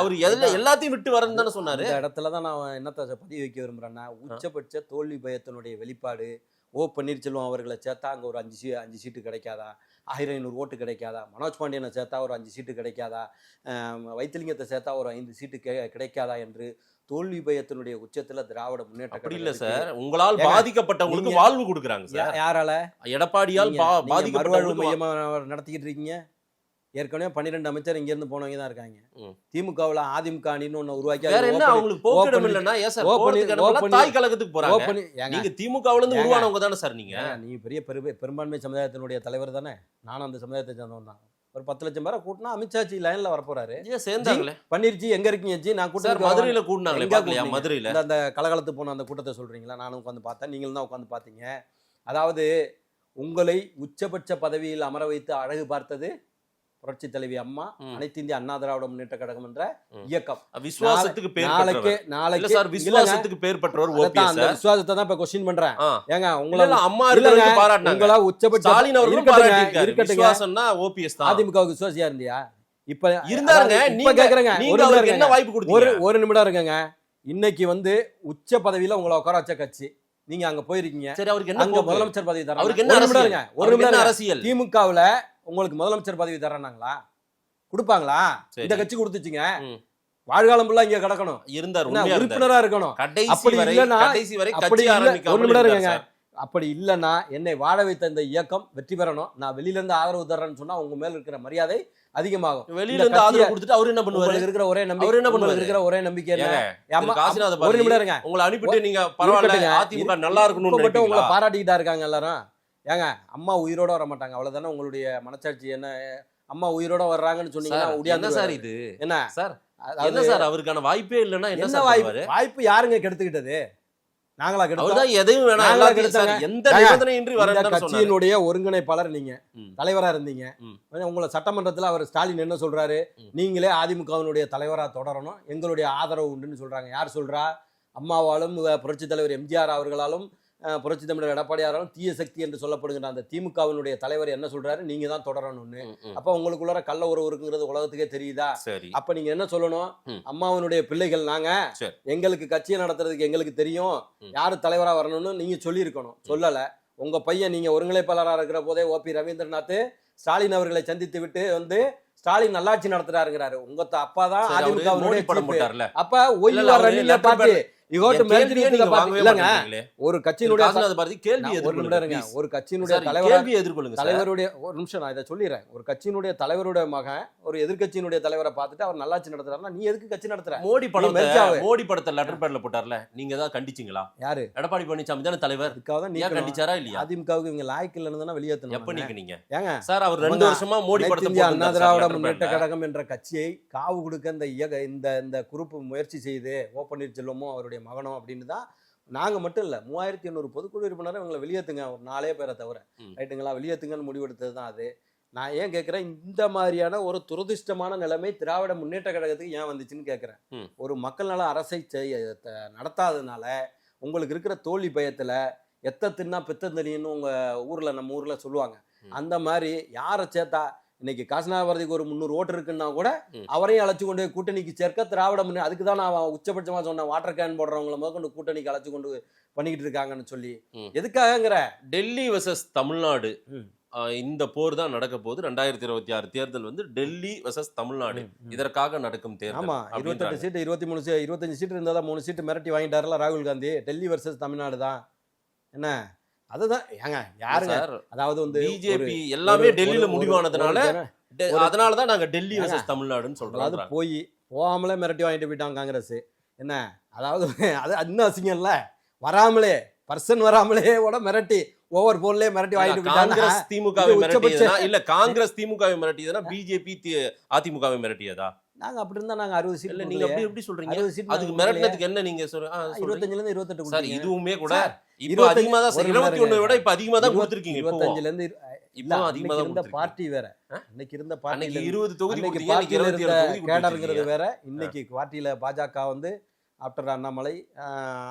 அவர் எல்லாத்தையும் விட்டு வரேன்னு தானே சொன்னாரு. இந்த இடத்துல தான் நான் என்னத்தை பதிவு வைக்க விரும்புறேன்னா, உச்சபட்ச தோல்வி பயத்தினுடைய வெளிப்பாடு. ஓ பன்னீர்செல்வம் அவர்களை சேர்த்தா அங்கே ஒரு 5 சீட்டு கிடைக்காதா? 1500 ஓட்டு கிடைக்காதா? மனோஜ் பாண்டியனை சேர்த்தா ஒரு 5 சீட்டு கிடைக்காதா? வைத்திலிங்கத்தை சேர்த்தா ஒரு 5 சீட்டு கிடைக்காதா என்று தோல்வி பயத்தினுடைய உச்சத்துல திராவிட முன்னேற்ற அப்படி இல்ல சார். உங்களால் பாதிக்கப்பட்டவங்களுக்கு வாழ்வு கொடுக்குறாங்க சார். யாரால? எடப்பாடியால் மறுவாழ்வு மையமா நடத்திக்கிட்டு இருக்கீங்க. ஏற்கனவே 12 அமைச்சர் இங்கேருந்து போனவங்க தான் இருக்காங்க. ம். திமுகவில் அதிமுக அணின்னு ஒன்று உருவாக்கி வேற அது என்ன open- அவங்களுக்கு போக்கிடம் open- இல்லைன்னா ஏன் சார் open- போறதுக்கு இடமெல்லாம் open- தாய் கழகத்துக்கு போறாங்க. open- ஏங்க, நீங்க திமுகவுல இருந்து ஏங்க. உருவானவங்க தானே சார் நீங்க. ஏங்க, நீ பெரிய பெரும்பான்மை சமுதாயத்தினுடைய தலைவர் தானே. நானும் அந்த சமுதாயத்தை சேர்ந்தவன் தான். ஒரு 10 லட்சம் பேரை கூட்டினா அமித்ஷாஜி லைன்ல வரப்போறாரு. ஏன் சேர்ந்தாங்களே பன்னீர்ஜி எங்க இருக்கீங்க ஜி? நான் சார் கூட்டம் மதுரையில கூட்டினாங்களே எங்க பாக்கலையா கூட்டினீங்க? மதுரையில. அந்த கலகலத்து போன அந்த கூட்டத்தை சொல்றீங்களா? நானும் உட்காந்து பார்த்தேன், நீங்களும் தான் உட்காந்து பார்த்தீங்க. அதாவது உங்களை உச்சபட்ச பதவியில் அமர வைத்து அழகு பார்த்தது புரட்சி தலைவி அம்மா, அனைத்து இந்திய அண்ணா திராவிட முன்னேற்ற கழகம் என்ற இயக்கம். விசுவாசத்துக்கு பேர் நாளைக்கு பெற்றவர். இல்ல நாளைக்கு சார் விசுவாசத்துக்கு பேர் பெற்றவர் அதான் ஓபிஎஸ் அந்த விசுவாசத்தை தான் இப்ப கொஸ்டின் பண்றேன். ஆ. ஏங்க இல்ல, உங்களை இல்ல, அம்மா இல்லங்க, இருக்கிறவங்க பாராட்டினாங்க. உங்களா உச்சபட்ச ஸ்டாலின் அவர்களும் இருக்கட்டுங்க, பாராட்டியிருக்காரு. இருக்கட்டுங்க. விசுவாசம்னா ஓபிஎஸ் தான் அதிமுகவுக்கு விசுவாசியா இருந்தியா? இப்ப இருந்தாருங்க. அதாவது இப்ப நீங்க கேக்குறேங்க, நீங்க ஒரு நிமிடம் அவருக்கு என்ன இருங்க. வாய்ப்பு கொடுத்தீங்க? ஒரு நிமிடம் இருக்குங்க. இன்னைக்கு உச்ச பதவியில உங்களை உட்கார வச்ச கட்சி, நீங்க அங்க போயிருக்கீங்க. சரி அவருக்கு என்ன அங்க போக்கு? முதலமைச்சர் பதவி தராங்க. அவருக்கு என்ன ஒரு நிமிடம் அரசியல்? இருங்க, ஒரு அவருக்கு நிமிடம் என்ன இருங்க. அரசியல்? திமுகவுல உங்களுக்கு முதலமைச்சர் பதவி தரானாங்களா? கொடுப்பாங்களா? சரி. இந்த கட்சி கொடுத்துச்சுங்க. ம். வாழ்காலம் ஃபுல்லா இங்க கிடக்கணும், இருந்தார், என்ன, உண்மையா இருந்தார். உறுப்பினரா இருக்கணும். கடைசி அப்படி வரை இல்லைன்னா- கடைசி வரை அப்படி கட்சி இல்ல, ஆரம்பிக்காம ஒரு நிமிடம் இருந்தார் இருங்க. சார். அப்படி இல்லைன்னா என்னை வாழ வைத்த இந்த இயக்கம் வெற்றி பெறணும், நான் வெளியில இருந்து ஆதரவு தர்றேன்னு சொன்னா உங்க மேல இருக்கிற மரியாதை அதிகமாகும். வெளியில இந்த இருந்து கட்சியை- ஆதரவு கொடுத்துட்டு அவரு என்ன பண்ணுவாரு? உங்களுக்கு இருக்கிற ஒரே நம்பிக்கை, அவர் என்ன உங்களுக்கு பண்ணுவாரு? இருக்கிற ஒரே நம்பிக்கை என்ன? ஏங்க, அம்மா- திரு காசிநாத ஒரு பாரதி நிமிடம் இருங்க. உங்களை அனுப்பிட்டு நீங்க பரவாயில்ல இருக்கட்டுங்க. அதிமுக நல்லா இப்ப இருக்கணும்னு மட்டும் உங்களை நினைப்பீங்களா? பாராட்டிக்கிட்டா இருக்காங்க எல்லாரும். ஏங்க, அம்மா உயிரோட வர மாட்டாங்க, அவ்வளவுதானே உங்களுடைய மனச்சாட்சி. என்ன அம்மா உயிரோட வர்றாங்கன்னு சொன்னீங்கன்னா சார், ஒடியாந்து என்ன சார் வருவாரு. இது? என்ன சார் அதாவது என்ன சார் அவருக்கான வாய்ப்பே இல்லைன்னா என்ன என்ன சார் வாய்ப்பு? பண்ணுவாரு? வாய்ப்பு யாருங்க கெடுத்துக்கிட்டது? நாங்களா கெடுத்தோம்? அவர்தான் எதையும் வேணாம் நாங்களா எல்லாத்தையும் சார் கெடுத்தாங்க. எந்த ஏங்க, நிபந்தனையின்றி இந்த வரேன்னு சொன்னாரு. கட்சியினுடைய ஒருங்கிணைப்பாளர் நீங்க, ம். தலைவரா இருந்தீங்க. ம். உங்களை சட்டமன்றத்துல அவர் ஸ்டாலின் என்ன சொல்றாரு? நீங்களே அதிமுகவினுடைய தலைவரா தொடரணும், எங்களுடைய ஆதரவு உண்டுன்னு சொல்றாங்க. யார் சொல்றா? அம்மாவாலும் புரட்சி தலைவர் எம்ஜிஆர் அவர்களாலும் புரட்சி தமிழர் எடப்பாடியாராலும் தீய சக்தி என்று சொல்லப்படுகின்ற அந்த திமுகவினுடைய தலைவர் என்ன சொல்றாரு? நீங்க தான் தொடரணும்னு. அப்ப உங்களுக்குள்ளார கள்ள உறவு இருக்குங்கிறது உலகத்துக்கே தெரியுதா? சரி. அப்ப நீங்க என்ன சொல்லணும்? ம். அம்மாவினுடைய பிள்ளைகள் நாங்க, சரி. எங்களுக்கு கட்சியை நடத்துறதுக்கு எங்களுக்கு தெரியும், யாரு தலைவரா வரணும்னு நீங்க சொல்லி இருக்கணும். சொல்லல. உங்க பையன் நீங்க ஒருங்கிணைப்பாளராக இருக்கிற போதே ஓபி ரவீந்திரநாத் ஸ்டாலின் அவர்களை சந்தித்து விட்டு ஸ்டாலின் நல்லாட்சி நடத்துறாருங்கிறாரு. உங்க அப்பா தான் சரி, அவரு அதிமுகவினுடைய மோடி படம் chief. போட்டார்ல. அப்ப ஒய் இல்ல, யூ ஆர் அவரு running a letter party, you have to என் கேள்வியே மெர்ஜ் நீங்க தி பார்ட்டி. வாங்கவே இல்லங்க, மாட்டேங்கிறீங்களே. ஒரு திரு கட்சியினுடைய காசிநாத பாரதி கேள்வி ஒரு நிமிடம் எதிர்கொள்ளுங்க இருங்க. please. ஒரு கட்சியினுடைய சார், தலைவரா, கேள்வியை எதிர்கொள்ளுங்க சார். தலைவருடைய ஒரு நிமிஷம் நான் இதை சொல்லிடுறேன். ஒரு கட்சியினுடைய தலைவருடைய மகன் ஒரு எதிர்க்கட்சியினுடைய தலைவரை பார்த்துட்டு அவர் நல்லாட்சி நடத்துறாருன்னா நீ எதுக்கு கட்சி நடத்துற? மோடி படம் merge ஆகு. மோடி படத்தை லெட்டர் பேட்ல போட்டார்ல, நீங்க தான் கண்டிச்சீங்களா? யாரு? எடப்பாடி பழனிசாமி தானே தலைவர். அதுக்காக தான் ஏன் நீக்கணும். கண்டிச்சாரா இல்லையா? அதிமுகவுக்கு இவங்க லாய்க்கு இல்லைன்னு தானே எப்ப வெளியேற்றணும். நீக்குனீங்க? ஏங்க, சார் அவர் 2 அவங்க வருஷமா மோடி அனைத்து படத்தை இந்திய அண்ணா போட்டிருந்தாரு திராவிட சார் letter முன்னேற்ற padல. கழகம் என்ற கட்சியை காவு கொடுக்க இந்த குரூப் முயற்சி செய்து ஓ பன்னீர்செல்வமும் அவருடைய மகனும் அப்படின்னு தான். நாங்க மட்டும் இல்ல, 3800 பொதுக்குழு உறுப்பினரை இவங்களை வெளியேற்றுங்க, ஒரு 4 பேரை தவிர, ரைட்டுங்களா, வெளியேற்றுங்கன்னு முடிவெடுத்தது தான் அது. நான் ஏன் கேட்குறேன், இந்த மாதிரியான ஒரு துரதிர்ஷ்டமான நிலைமை திராவிட முன்னேற்ற கழகத்துக்கு ஏன் வந்துச்சுன்னு கேட்குறேன். ஒரு மக்கள் நல அரசை நடத்தாததுனால உங்களுக்கு இருக்கிற தோல்வி பயத்துல எத்த தின்னா பித்த தெரியும்னு உங்க ஊர்ல, நம்ம ஊர்ல சொல்லுவாங்க. அந்த மாதிரி யாரை சேர்த்தா இன்னைக்கு காசிநாத பாரதிக்கு ஒரு 300 ஓட்டு இருக்குன்னா கூட அவரையும் அழைச்சு கொண்டு போய் கூட்டணிக்கு சேர்க்க திராவிட முன்னேற்ற, அதுக்கு தான் நான் உச்சபட்சமா சொன்னேன், வாட்டர் கேன் போடுறவங்களை முதற்கொண்டு கூட்டணிக்கு அழைச்சு கொண்டு பண்ணிக்கிட்டு இருக்காங்கன்னு சொல்லி. எதுக்காகங்கிற டெல்லி வெர்சஸ் தமிழ்நாடு இந்த போர் தான் நடக்க போகுது. 2026 தேர்தல் வந்து டெல்லி வெர்சஸ் தமிழ்நாடு இதற்காக நடக்கும் தேர்தல். ஆமா, 28 சீட்டு 23 25 சீட்டு இருந்தா 3 சீட்டு மிரட்டி வாங்கிட்டாருல ராகுல் காந்தி. டெல்லி வெர்சஸ் தமிழ்நாடு தான். என்ன அதுதான் ஏங்க யாருங்க, அதாவது பிஜேபி எல்லாமே டெல்லியில முடிவானதுனால அதனாலதான் நாங்க டெல்லி வெர்சஸ் தமிழ்நாடுன்னு சொல்றோம். அதாவது போகாமலே மிரட்டி வாங்கிட்டு போயிட்டாங்க காங்கிரஸ். என்ன அதாவது அது இன்னும் அசிங்கம் இல்ல, வராமலே பர்சன் வராமலே கூட மிரட்டி ஓவர் போன்லயே மிரட்டி வாங்கிட்டு போயிட்டாங்க. காங்கிரஸ் திமுகவை மிரட்டியதுனா இல்ல, காங்கிரஸ் திமுகவை மிரட்டியதுனா பிஜேபி அதிமுகவை மிரட்டியதா? நாங்க அப்படி இருந்தா நாங்க 60 சீட் இல்ல, நீங்க அப்படி எப்படி சொல்றீங்க? 60 சீட் அதுக்கு மிரட்டினதுக்கு என்ன நீங்க சொல்றீங்க? 25ல இருந்து 28 சார், இதுவுமே கூட இப்ப 25 அதிகமா தான் 21 விட இப்ப அதிகமா தான் கொடுத்திருக்கீங்க. 25ல இருந்து இப்போ அதிகமா தான் இருந்த பார்ட்டி வேற, இன்னைக்கு இருந்த பார்ட்டி அன்னைக்கு 20 தொகுதி இன்னைக்கு கொடுத்தீங்க, இன்னைக்கு பார்ட்டில 27 இருந்த தொகுதி கேடர்ங்கிறது கொடுத்தீங்க. வேற. இன்னைக்கு பார்ட்டியில பாஜக ஆஃப்டர் அண்ணாமலை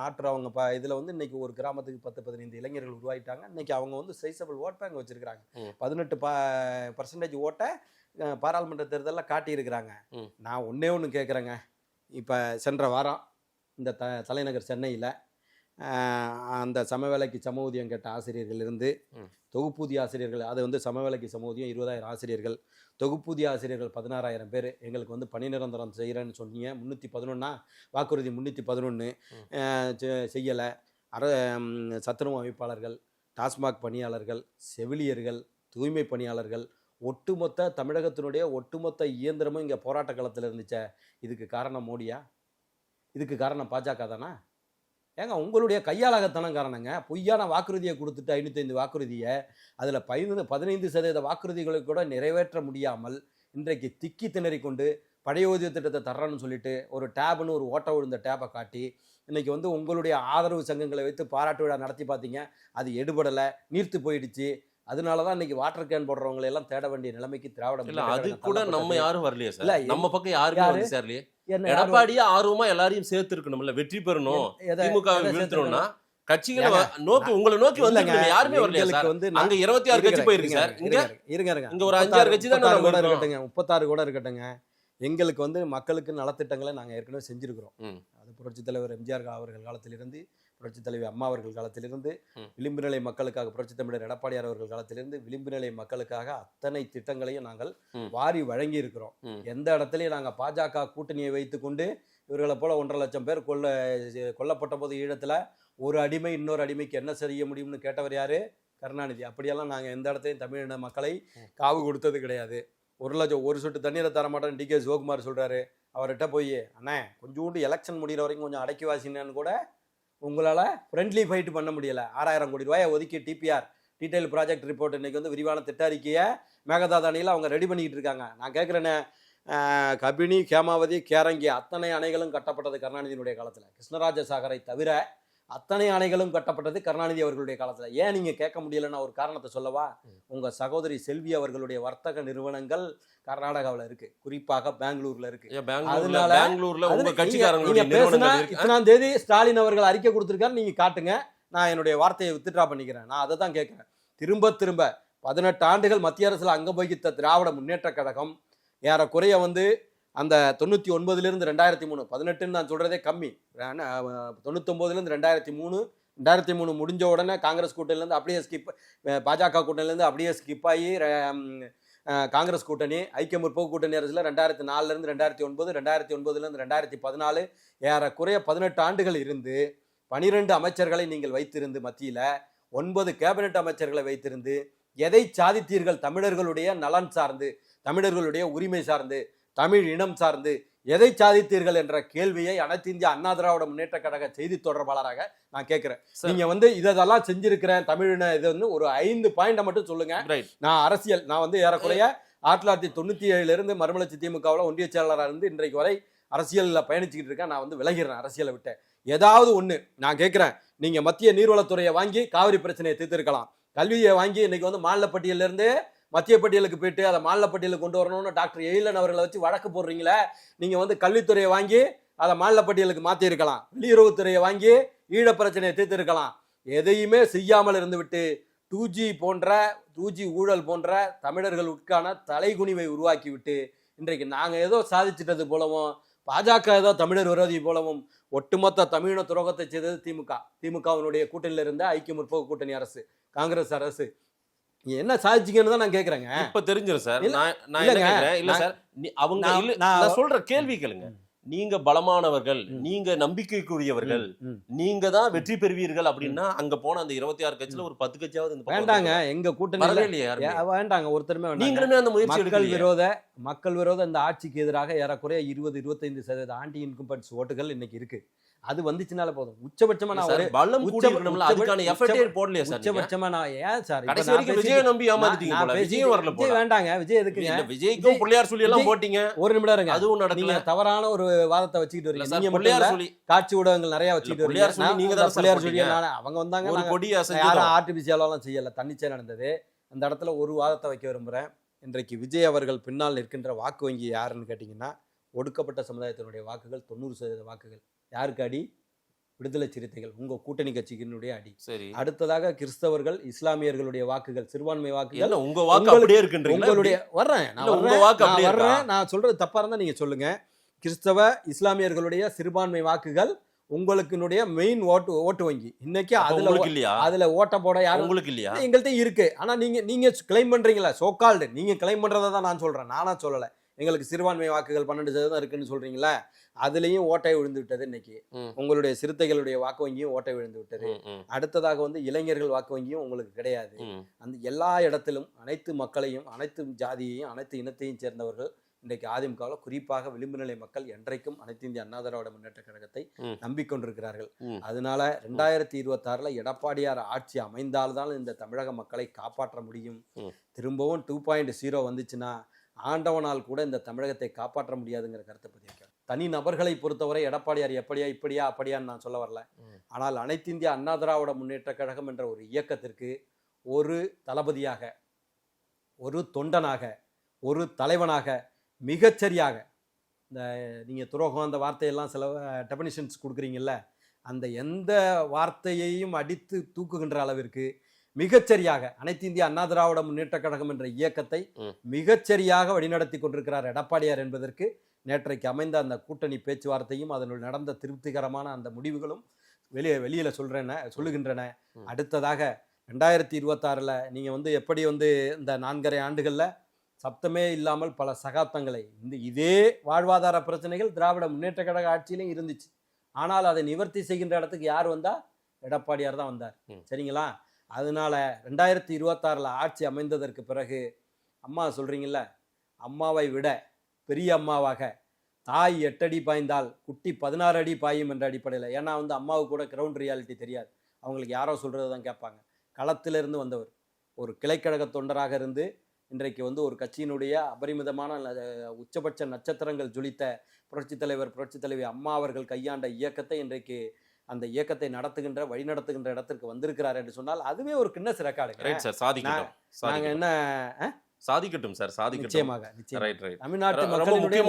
ஆஃப்டர் அவங்க இதுல இன்னைக்கு ஒரு கிராமத்துக்கு 10-15 இளைஞர்கள் உருவாயிட்டாங்க. இன்னைக்கு அவங்க சைசபிள் ஓட் பேங்க் வச்சிருக்காங்க. 18% ஓட்டை பாராளுமன்ற தேர்தலில் காட்டியிருக்கிறாங்க. நான் ஒன்று கேட்குறேங்க. இப்போ சென்ற வாரம் இந்த தலைநகர் சென்னையில் அந்த சமவேளைக்கு சம ஊதியம் கேட்ட ஆசிரியர்கள் இருந்து தொகுப்பூதிய ஆசிரியர்கள், அது சமவேளைக்கு சம ஊதியம் 20,000 ஆசிரியர்கள், தொகுப்பூதிய ஆசிரியர்கள் 16,000 பேர் எங்களுக்கு பணி நிரந்தரம் செய்கிறேன்னு சொன்னீங்க. 311 வாக்குறுதி 311 செய்யலை. சத்துணவு அமைப்பாளர்கள், டாஸ்மாக் பணியாளர்கள், செவிலியர்கள், தூய்மை பணியாளர்கள், ஒட்டுமொத்த தமிழகத்தினுடைய ஒட்டுமொத்த இயந்திரமும் இங்கே போராட்ட களத்தில் இருந்துச்சே, இதுக்கு காரணம் மோடியா? இதுக்கு காரணம் பாஜக தானா? ஏங்க உங்களுடைய கையாளகத்தனம் காரணங்க. பொய்யான வாக்குறுதியை கொடுத்துட்டு 505 வாக்குறுதியை அதில் 15% வாக்குறுதிகளை கூட நிறைவேற்ற முடியாமல் இன்றைக்கு திக்கி திணறி கொண்டு பழைய ஓய்வு திட்டத்தை தர்றேன்னு சொல்லிட்டு ஒரு டேப்னு ஒரு ஓட்ட விழுந்த டேப்பை காட்டி இன்னைக்கு வந்து உங்களுடைய ஆதரவு சங்கங்களை வைத்து பாராட்டு விழா நடத்தி பார்த்தீங்க, அது எடுபடலை, நீர்த்து போயிடுச்சு. அதனால தான் இன்னைக்கு வாட்டர் கேன் போடுறவங்களை எல்லாம் தேட வேண்டிய நிலைமைக்கு திராவிட இல்ல அது கூட நம்ம யாரும் வரலையே இல்ல, சார். நம்ம பக்கம் யாருமே வந்து சேரலையே. என்ன எடப்பாடியே ஆர்வமா எல்லாரையும் சேர்த்து இருக்கணும்ல, வெற்றி பெறணும், திமுக வீழ்த்தணும்னா கட்சிகளை நோக்கி உங்களை நோக்கி வந்து யாருமே வரலையா சார்? அங்க 26 கட்சி போயிருக்கு சார். இங்க ஒரு 5-6 கட்சி தான் கூட இருக்கட்டுங்க, 36 கூட இருக்கட்டுங்க. எங்களுக்கு வந்து மக்களுக்கு நலத்திட்டங்களை நாங்கள் ஏற்கனவே செஞ்சிருக்கிறோம். அது புரட்சித் தலைவர் எம்ஜிஆர் அவர்கள் காலத்திலிருந்து, புரட்சித் தலைவர் அம்மா அவர்கள் காலத்திலிருந்து, விளிம்பு நிலை மக்களுக்காக புரட்சித் தமிழர் எடப்பாடியார் அவர்கள் காலத்திலிருந்து விளிம்பு நிலை மக்களுக்காக அத்தனை திட்டங்களையும் நாங்கள் வாரி வழங்கி இருக்கிறோம். எந்த இடத்துலையும் நாங்கள் பாஜக கூட்டணியை வைத்துக்கொண்டு இவர்களை போல 1.5 லட்சம் பேர் கொல்லப்பட்ட போது ஈழத்தில் ஒரு அடிமை இன்னொரு அடிமைக்கு என்ன செய்ய முடியும்னு கேட்டவர் யாரு? கருணாநிதி. அப்படியெல்லாம் நாங்கள் எந்த இடத்தையும் தமிழின மக்களை காவு கொடுத்தது கிடையாது. 1 லட்சம் ஒரு சொட்டு தண்ணீரை தர மாட்டேன்னு டி.கே. சிவகுமார் சொல்கிறாரு. அவர்கிட்ட போய் அண்ணே கொஞ்சோண்டு எலெக்ஷன் முடிகிற வரைக்கும் கொஞ்சம் அடக்கி வாசினேன்னு கூட உங்களால் ஃப்ரெண்ட்லி ஃபைட் பண்ண முடியலை. 6000 கோடி ரூபாயை ஒதுக்கி டிபிஆர் டீடைல் ப்ராஜெக்ட் ரிப்போர்ட் இன்றைக்கி வந்து விரிவான திட்ட அறிக்கையை மேகதாதானியில் அவங்க ரெடி பண்ணிக்கிட்டு இருக்காங்க. நான் கேட்குறேன்னே, கபினி, கேமாவதி, கேரங்கி அத்தனை அணைகளும் கட்டப்பட்டது கருணாநிதியினுடைய காலத்தில். கிருஷ்ணராஜ சாகரை தவிர அத்தனை அணைகளும் கட்டப்பட்டது கருணாநிதி அவர்களுடைய காலத்தில். ஏன் நீங்கள் கேட்க முடியலன்னு ஒரு காரணத்தை சொல்லவா? உங்கள் சகோதரி செல்வி அவர்களுடைய வர்த்தக நிறுவனங்கள் கர்நாடகாவில் இருக்கு, குறிப்பாக பெங்களூர்ல இருக்கு. அதனால நீங்க பேசுனா 2ஆம் தேதி ஸ்டாலின் அவர்கள் அறிக்கை கொடுத்திருக்காரு, நீங்க காட்டுங்க, நான் என்னுடைய வார்த்தையை வித்ட்ரா பண்ணிக்கிறேன். நான் அதை தான் கேட்கிறேன். திரும்ப 18 ஆண்டுகள் மத்திய அரசுல அங்கம் வகித்த திராவிட முன்னேற்ற கழகம் ஏறக்குறைய வந்து அந்த 99லிருந்து 2003, 18ன்னு நான் சொல்றதே கம்மி, 99லேருந்து 2003 முடிஞ்ச உடனே காங்கிரஸ் கூட்டணியிலேருந்து அப்படியே பாஜக கூட்டணியிலேருந்து அப்படியே ஸ்கிப் ஆகி காங்கிரஸ் கூட்டணி, ஐக்கிய முற்போக்கு கூட்டணி அரசில் 2004லேருந்து 2009, 2009லேருந்து 2014 ஏறக்குறைய 18 ஆண்டுகள் இருந்து 12 அமைச்சர்களை நீங்கள் வைத்திருந்து, மத்தியில் 9 கேபினெட் அமைச்சர்களை வைத்திருந்து எதை சாதித்தீர்கள்? தமிழர்களுடைய நலன் சார்ந்து, தமிழர்களுடைய உரிமை சார்ந்து, தமிழ் இனம் சார்ந்து எதை சாதித்தீர்கள் என்ற கேள்வியை அனைத்து இந்திய அண்ணா திராவிட முன்னேற்ற கழக செய்தி தொடர்பாளராக நான் கேட்கிறேன். நீங்க வந்து இதெல்லாம் செஞ்சிருக்கிறேன் தமிழின இது வந்து ஒரு 5 பாயிண்ட மட்டும் சொல்லுங்க. நான் அரசியல், நான் வந்து ஏறக்குறைய 1997 மறுமலர்ச்சி திமுகவில் ஒன்றிய செயலாளராக இருந்து இன்றைக்கு வரை அரசியலில் பயணிச்சுக்கிட்டு இருக்கேன். நான் வந்து விலகிறேன் அரசியலை விட்டு. ஏதாவது ஒன்று நான் கேட்குறேன், நீங்க மத்திய நீர்வளத்துறையை வாங்கி காவிரி பிரச்சனையை தீர்த்திருக்கலாம். கல்வியை வாங்கி இன்னைக்கு வந்து மாநில பட்டியலிருந்து மத்திய பட்டியலுக்கு போயிட்டு அதை மாநில பட்டியலுக்கு கொண்டு வரணும்னு டாக்டர் எழிலன் அவர்களை வச்சு வழக்கு போடுறீங்களே. நீங்கள் வந்து கல்வித்துறையை வாங்கி அதை மாநில பட்டியலுக்கு மாற்றி இருக்கலாம். வெளியுறவுத்துறையை வாங்கி ஈழ பிரச்சனையை தீர்த்து இருக்கலாம். எதையுமே செய்யாமல் இருந்துவிட்டு 2G ஊழல் போன்ற தமிழர்களுக்கான தலைகுனிவை உருவாக்கிவிட்டு இன்றைக்கு நாங்கள் ஏதோ சாதிச்சிட்டது போலவும் பாஜக ஏதோ தமிழர் விரோதி போலவும் ஒட்டுமொத்த தமிழின துரோகத்தை செய்தது திமுகவினுடைய கூட்டணியில் இருந்த ஐக்கிய முற்போக்கு கூட்டணி அரசு, காங்கிரஸ் அரசு. என்ன சாதிச்சிங்கன்னு தான் நான் கேட்குறேங்க. இப்ப தெரிஞ்சிடும் சார். நான் கேட்கிறேன், இல்ல சார், அவங்க நான் சொல்ற கேள்வி கேளுங்க. நீங்க பலமானவர்கள், நீங்க நம்பிக்கைக்குரியவர்கள், நீங்க தான் வெற்றி பெறுவீர்கள் அப்படின்னா அங்க போன அந்த 26 கட்சியில ஒரு 10 கட்சியாவது வேண்டாங்க. எங்க கூட்டணி வேண்டாங்க, ஒருத்தருமே நீங்களுமே அந்த முயற்சி. மக்கள் விரோத இந்த ஆட்சிக்கு எதிராக ஏறக்குறைய 20-25% ஆன்டி இன்கம்பன்ஸ் ஓட்டுகள் இன்னைக்கு இருக்கு. அது வந்துச்சுனால போதும். உச்சபட்சமா நான் ஒரு பலம் கூடி இருக்கணும்ல, அதுக்கான எஃபர்ட்டே போடலையா சார்? உச்சபட்சமா நான் ஏன் சார் கடைசி வரைக்கும் விஜய் நம்பி ஏமாத்திட்டீங்க போல. விஜய் வரல போல. வேண்டாங்க, விஜய் எதுக்கு? இல்ல விஜய்க்கு பிள்ளையார் சொல்லி எல்லாம் போட்டீங்க. ஒரு நிமிடம் இருங்க, அதுவும் நடக்கல. நீங்க தவறான ஒரு வாதத்தை வச்சிட்டு வரீங்க. நீங்க பிள்ளையார் சொல்லி காட்சி ஊடகங்கள் நிறைய வச்சிட்டு வரீங்க. பிள்ளையார் சொல்லி நீங்க தான் பிள்ளையார் சொல்லி அவங்க வந்தாங்க, ஒரு கொடி அசைஞ்சு யாரும் ஆர்டிபிஷியலாலாம் செய்யல, தன்னிச்சையா நடந்தது. அந்த இடத்துல ஒரு வாதத்தை வைக்க விரும்புறேன். இன்றைக்கு விஜய் அவர்கள் பின்னால் நிற்கின்ற வாக்கு வங்கி யாருன்னு கேட்டீங்கன்னா, ஒடுக்கப்பட்ட சமுதாயத்தினுடைய வாக்குகள் 90% வாக்குகள் யாருக்கு அடி? விடுதலை சிறுத்தைகள், உங்க கூட்டணி கட்சியினுடைய அடி. சரி, அடுத்ததாக கிறிஸ்தவர்கள், இஸ்லாமியர்களுடைய வாக்குகள், சிறுபான்மை வாக்குகள். உங்க வாக்கு அப்படியே இருக்குன்றீங்க. உங்களுடைய வர்றேன், நான் சொல்றது தப்பா இருந்தா நீங்க சொல்லுங்க. கிறிஸ்தவ இஸ்லாமியர்களுடைய சிறுபான்மை வாக்குகள் உங்களுக்குனுடைய மெயின் ஓட்டு வங்கி. இன்னைக்கு அதுல ஓட்ட போட யாரும் உங்களுக்கு இல்லையா? எங்கள்கிட்ட இருக்கு. ஆனா நீங்க கிளைம் பண்றீங்களா? சோகால்டு நீங்க கிளைம் பண்றதை தான் நான் சொல்றேன், நானா சொல்லல. எங்களுக்கு சிறுபான்மை வாக்குகள் 12% இருக்குன்னு சொல்றீங்களா, அதுலயும் ஓட்டை விழுந்து விட்டது. இன்னைக்கு உங்களுடைய சிறுத்தைகளுடைய வாக்கு வங்கியும் ஓட்டை விழுந்து விட்டது. அடுத்ததாக வந்து இளைஞர்கள் வாக்கு வங்கியும் உங்களுக்கு கிடையாது. அந்த எல்லா இடத்திலும் அனைத்து மக்களையும், அனைத்து ஜாதியையும், அனைத்து இனத்தையும் சேர்ந்தவர்கள் இன்றைக்கு அதிமுகவில் குறிப்பாக விளிம்பு நிலை மக்கள் என்றைக்கும் அனைத்து இந்திய அண்ணா திராவிட முன்னேற்ற கழகத்தை நம்பிக்கொண்டிருக்கிறார்கள். அதனால 2026 எடப்பாடியார் ஆட்சி அமைந்தால்தான் இந்த தமிழக மக்களை காப்பாற்ற முடியும். திரும்பவும் 2.0 வந்துச்சுன்னா ஆண்டவனால் கூட இந்த தமிழகத்தை காப்பாற்ற முடியாதுங்கிற கருத்தை பதிவிருக்கிறேன். தனி நபர்களை பொறுத்தவரை எடப்பாடியார் எப்படியா இப்படியா அப்படியான்னு நான் சொல்ல வரல. ஆனால் அனைத்து இந்திய அண்ணா திராவிட முன்னேற்ற கழகம் என்ற ஒரு இயக்கத்திற்கு ஒரு தளபதியாக, ஒரு தொண்டனாக, ஒரு தலைவனாக மிகச்சரியாக, இந்த நீங்கள் துரோகம் அந்த வார்த்தையெல்லாம் சில டெஃபினிஷன்ஸ் கொடுக்குறீங்கல்ல, அந்த எந்த வார்த்தையையும் அடித்து தூக்குகின்ற அளவிற்கு மிகச்சரியாக அனைத்து இந்திய அண்ணா திராவிட முன்னேற்ற கழகம் என்ற இயக்கத்தை மிகச்சரியாக வழிநடத்தி கொண்டிருக்கிறார் எடப்பாடியார் என்பதற்கு நேற்றைக்கு அமைந்த அந்த கூட்டணி பேச்சுவார்த்தையும் அதனுள் நடந்த திருப்திகரமான அந்த முடிவுகளும் வெளியில சொல்லுகின்றன. அடுத்ததாக 2026 நீங்கள் வந்து எப்படி வந்து இந்த 4.5 ஆண்டுகளில் சப்தமே இல்லாமல் பல சகாப்தங்களை இதே வாழ்வாதார பிரச்சனைகள் திராவிட முன்னேற்ற கழக ஆட்சியிலும் இருந்துச்சு. ஆனால் அதை நிவர்த்தி செய்கின்ற இடத்துக்கு யார் வந்தா? எடப்பாடியார் தான் வந்தார். சரிங்களா? அதனால 2026 ஆட்சி அமைந்ததற்கு பிறகு அம்மா சொல்றீங்கல்ல, அம்மாவை விட பெரிய அம்மாவாக தாய் 8 அடி பாய்ந்தால் குட்டி 16 அடி பாயும் என்ற அடிப்படையில். ஏன்னா வந்து அம்மாவுக்கு கூட கிரவுண்ட் ரியாலிட்டி தெரியாது, அவங்களுக்கு யாரோ சொல்றது தான் கேட்பாங்க. களத்திலிருந்து வந்தவர், ஒரு கிளைக்கழக தொண்டராக இருந்து இன்றைக்கு வந்து ஒரு கட்சியினுடைய அபரிமிதமான உச்சபட்ச நட்சத்திரங்கள் ஜொலித்த புரட்சித் தலைவி அம்மா அவர்கள் கையாண்ட இயக்கத்தை இன்றைக்கு அந்த இயக்கத்தை வழி நடத்துகின்ற இடத்திற்கு வந்திருக்கிறார் என்று சொன்னால் அதுவே ஒரு கின்னஸ் ரெக்கார்டு. நாங்க என்ன சாதிக்கட்டும் சார், சாதிக்கட்டும். நிச்சயமாக. தமிழ்நாட்டு மக்களுடைய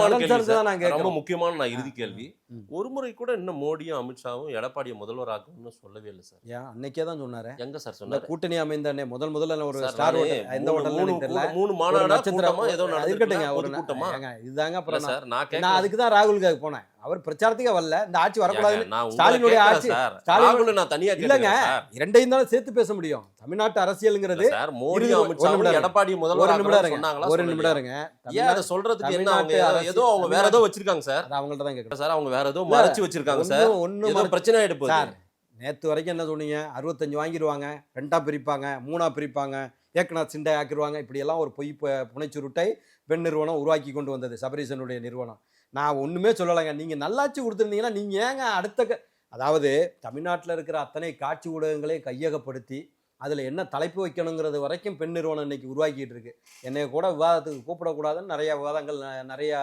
ரொம்ப முக்கியமான நான் இறுதி கேள்வி, ஒரு முறை கூட இன்னும் மோடியும் அமித்ஷாவும் எடப்பாடியை முதல்வராகணும்னு சொல்லவே இல்லை சார். ஏன் அன்னைக்கே தான் சொன்னாரு. எங்க சார் சொன்னாரு? கூட்டணி அமைந்த முதல்ல ஒரு ஸ்டார் எந்த ஹோட்டல்ல தெரியல, 3 மாநாடு கூட்டமா ஏதோ இருக்கட்டுங்க, ஒரு கூட்டமா இதுதாங்க. அப்புறம் சார் நான் அதுக்கு தான் ராகுலுக்காக போனேன். அவர் பிரச்சாரத்துக்கே வரல, இந்த ஆட்சி வரக்கூடாதுன்னு. ஸ்டாலினுடைய ஆட்சி, ஸ்டாலின் நான் தனியா இல்லங்க, இரண்டையும் தான் சேர்த்து பேச முடியும். தமிழ்நாட்டு அரசியல்ங்கிறது எடப்பாடி முதல்வர் சொன்னாங்களா? ஒரு நிமிடம் இருங்க. ஏன் அதை சொல்றதுக்கு என்ன? அவங்க ஏதோ அவங்க வேற ஏதோ வச்சிருக்காங்க சார். அவங்கள்ட்ட தான் கேட்கறேன் சார். அவங்க வேற ஏதோ மறைச்சு வச்சிருக்காங்க சார். ஒண்ணும் பிரச்சனை ஆயிடுச்சு சார். நேத்து வரைக்கும் என்ன சொன்னீங்க? 65 வாங்கிடுவாங்க, 2ஆ பிரிப்பாங்க, 3ஆ பிரிப்பாங்க, ஏக்கநாத் சிண்டை ஆக்கிடுவாங்க. இப்படி எல்லாம் ஒரு பொய் புனைச்சுருட்டை பெண் நிறுவனம் உருவாக்கி கொண்டு வந்தது, சபரீசனுடைய நிறுவனம். நான் ஒண்ணுமே சொல்லலைங்க. நீங்க நல்லாட்சி கொடுத்துருந்தீங்கன்னா நீங்க ஏங்க அதாவது தமிழ்நாட்டில் இருக்கிற அத்தனை காட்சி ஊடகங்களையும் கையகப்படுத்தி அதில் என்ன தலைப்பு வைக்கணுங்கிறது வரைக்கும் பெண் நிறுவனம் இன்னைக்கு உருவாக்கிட்டு இருக்கு. என்னைய கூட விவாதத்துக்கு கூப்பிடக்கூடாதுன்னு நிறைய விவாதங்கள் நிறைய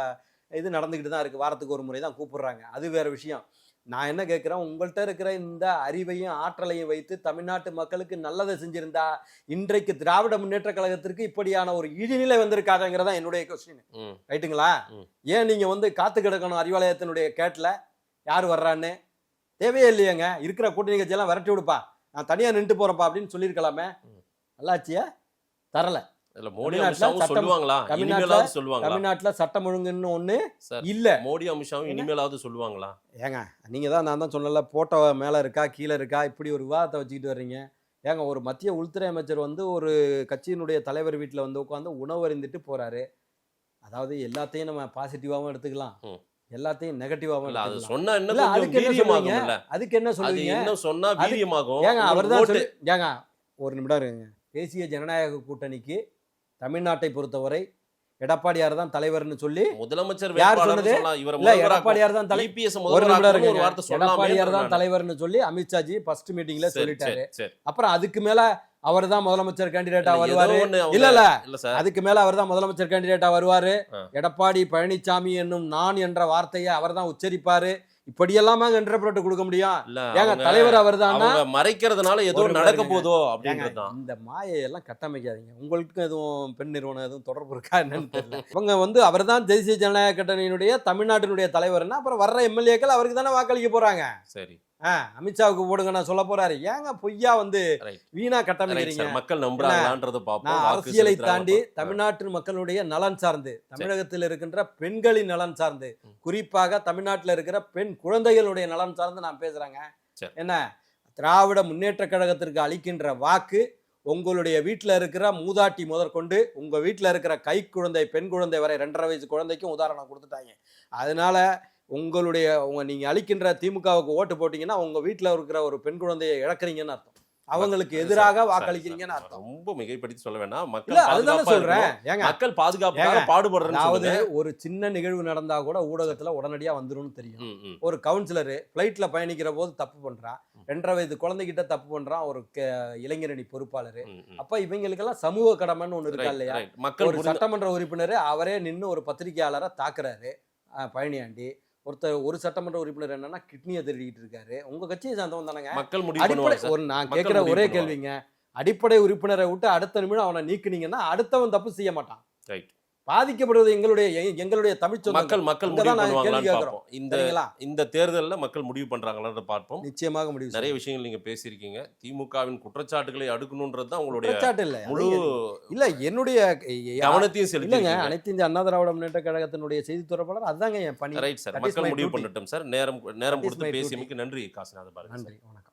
இது நடந்துக்கிட்டு தான் இருக்குது. வாரத்துக்கு ஒரு முறை தான் கூப்பிடுறாங்க, அது வேற விஷயம். நான் என்ன கேட்குறேன், உங்கள்கிட்ட இருக்கிற இந்த அறிவையும் ஆற்றலையும் வைத்து தமிழ்நாட்டு மக்களுக்கு நல்லதை செஞ்சிருந்தா இன்றைக்கு திராவிட முன்னேற்ற கழகத்திற்கு இப்படியான ஒரு இழிநிலை வந்திருக்காதுங்கிறதா என்னுடைய கொஸ்டின். ரைட்டுங்களா? ஏன் நீங்க வந்து காத்து கிடக்கணும் அறிவாலயத்தினுடைய கேட்ல யார் வர்றான்னு? தேவையே இல்லையேங்க. இருக்கிற கூட்டணி கட்சியெல்லாம் விரட்டி விடுப்பா, நான் தனியா நின்று போறப்பா அப்படின்னு சொல்லியிருக்கலாமே. நல்லாச்சியா தரல. தமிழ்நாட்டுல சட்டம் ஒழுங்குன்னு ஒண்ணு இல்ல. மோடி அமித்ஷாவும் இனிமேலாவது சொல்லுவாங்களா? ஏங்க நீங்க தான், நான் தான் சொன்னல, போட்டோ மேல இருக்கா கீழே இருக்கா இப்படி ஒரு விவாதத்தை வச்சுக்கிட்டு வர்றீங்க. ஏங்க ஒரு மத்திய உள்துறை அமைச்சர் வந்து ஒரு கட்சியினுடைய தலைவர் வீட்டுல வந்து உட்காந்து உணவு அருந்திட்டு போறாரு. அதாவது எல்லாத்தையும் நம்ம பாசிட்டிவாவும் எடுத்துக்கலாம், எல்லாத்தையும் நெகட்டிவாவும் எடுத்துக்கலாம். அதுக்கு என்ன சொல்லுவீங்க? ஏங்க அவர்தான் ஏங்க ஒரு நிமிடம் இருங்க. தேசிய ஜனநாயக கூட்டணிக்கு தமிழ்நாட்டை பொறுத்தவரை எடப்பாடியார் தான் தலைவர்னு சொல்லி முதலமைச்சர் யார் சொன்னது? எடப்பாடியார் தான் எடப்பாடியார் தான் தலைவர்னு சொல்லி அமித்ஷாஜி ஃபர்ஸ்ட் மீட்டிங்ல சொல்லிட்டாரு. அப்புறம் அதுக்கு மேல அவர் தான் முதலமைச்சர் கேண்டிடேட்டா வருவாரு. இல்ல அதுக்கு மேல அவர் தான் முதலமைச்சர் கேண்டிடேட்டா வருவாரு. எடப்பாடி பழனிசாமி என்னும் நான் என்ற வார்த்தையை அவர் தான் உச்சரிப்பாரு. இப்படி எல்லாமா இன்டர்பிரேட் கொடுக்க முடியும்? ஏங்க தலைவர் அவர் தான் மறைக்கிறதுனால ஏதோ நடக்க போதோ அப்படிங்கிறது. இந்த மாயையெல்லாம் கட்டமைக்காதீங்க. உங்களுக்கு எதுவும் பெண் நிறுவனம் எதுவும் தொடர்பு இருக்கா என்னன்னு தெரியல. இவங்க வந்து அவர் தான் தேசிய ஜனநாயக கூட்டணியினுடைய தமிழ்நாட்டினுடைய தலைவர்னா அப்புறம் வர்ற எம்எல்ஏக்கள் அவருக்கு தானே வாக்களிக்க போறாங்க. சரி, அமித்ஷாவுக்கு போடுங்க நான் சொல்ல போறாரு. ஏங்க பொய்யா வந்து வீணா கட்டமைக்கிறீங்க? மக்கள் நம்புறாங்களான்றது பாப்போம். அரசியலை தாண்டி தமிழ்நாட்டு மக்களுடைய நலன் சார்ந்து, தமிழகத்தில் இருக்கின்ற பெண்களின் நலன் சார்ந்து, குறிப்பாக தமிழ்நாட்டில் இருக்கிற பெண் குழந்தைகளுடைய நலன் சார்ந்து நான் பேசுறாங்க. என்ன திராவிட முன்னேற்ற கழகத்திற்கு அளிக்கின்ற வாக்கு உங்களுடைய வீட்டில் இருக்கிற மூதாட்டி முதற்கொண்டு உங்க வீட்டில் இருக்கிற கை குழந்தை பெண் குழந்தை வரை 2.5 வயசு குழந்தைக்கும் உதாரணம் கொடுத்துட்டாங்க. அதனால நீங்க அளிக்கின்ற திமுகவுக்கு ஓட்டு போட்டீங்கன்னா உங்க வீட்டில் இருக்கிற ஒரு பெண் குழந்தையை இழக்கிறீங்கன்னு அர்த்தம். அவங்களுக்கு எதிராக வாக்களிக்கிறீங்கன்னு அர்த்தம். ரொம்ப மிகைப்படுத்தி சொல்ல வேண்டாம். இல்ல அதுதானே சொல்றேன். ஏங்க மக்கள் பாதுகாப்புக்காக பாடுபடுறது. அதாவது ஒரு சின்ன நிகழ்வு நடந்தா கூட ஊடகத்துல உடனடியா வந்துரும்னு தெரியும். ஒரு கவுன்சிலர் பிளைட்ல பயணிக்கிற போது தப்பு பண்றான், 2.5 வயது குழந்தைகிட்ட தப்பு பண்றான் ஒரு இளைஞரணி பொறுப்பாளர். அப்ப இவங்களுக்கெல்லாம் சமூக கடமைன்னு ஒண்ணு இருக்கா இல்லையா? ஒரு சட்டமன்ற உறுப்பினர் அவரே நின்று ஒரு பத்திரிகையாளரை தாக்குறாரு பழனியாண்டி. ஒரு சட்டமன்ற உறுப்பினர் என்னன்னா கிட்னியை திருடிட்டு இருக்காரு. உங்க கட்சியை சார்ந்தவன் தானங்க. மக்கள் முடிவு நான் கேட்கிற ஒரே கேள்விங்க, அடிப்படை உறுப்பினரை விட்டு அடுத்த நிமிடம் அவனை நீக்குனீங்கன்னா அடுத்தவன் தப்பு செய்ய மாட்டான். பாதிக்கப்படுவது எங்களுடைய தமிழ் மக்கள் இந்த தேர்தலில் மக்கள் முடிவு பண்றாங்களான்னு பார்ப்போம். நிச்சயமாக முடிவு. நிறைய விஷயங்கள் நீங்க பேசியிருக்கீங்க. திமுகவின் குற்றச்சாட்டுகளை அடுக்கணும்ன்றது தான் உங்களுடைய முழு இல்ல என்னுடைய கவனத்தையும் செலுத்துங்க. அனைத்து இந்திய அண்ணா திராவிட முன்னேற்ற கழகத்தினுடைய செய்தி தொடர்பாளர் அதுதாங்க என் பணி. ரைட் சார், மக்கள் முடிவு பண்ணட்டும் சார். நேரம் கொடுத்து பேசியமைக்கு நன்றி காசிநாத பாரதி. நன்றி, வணக்கம்.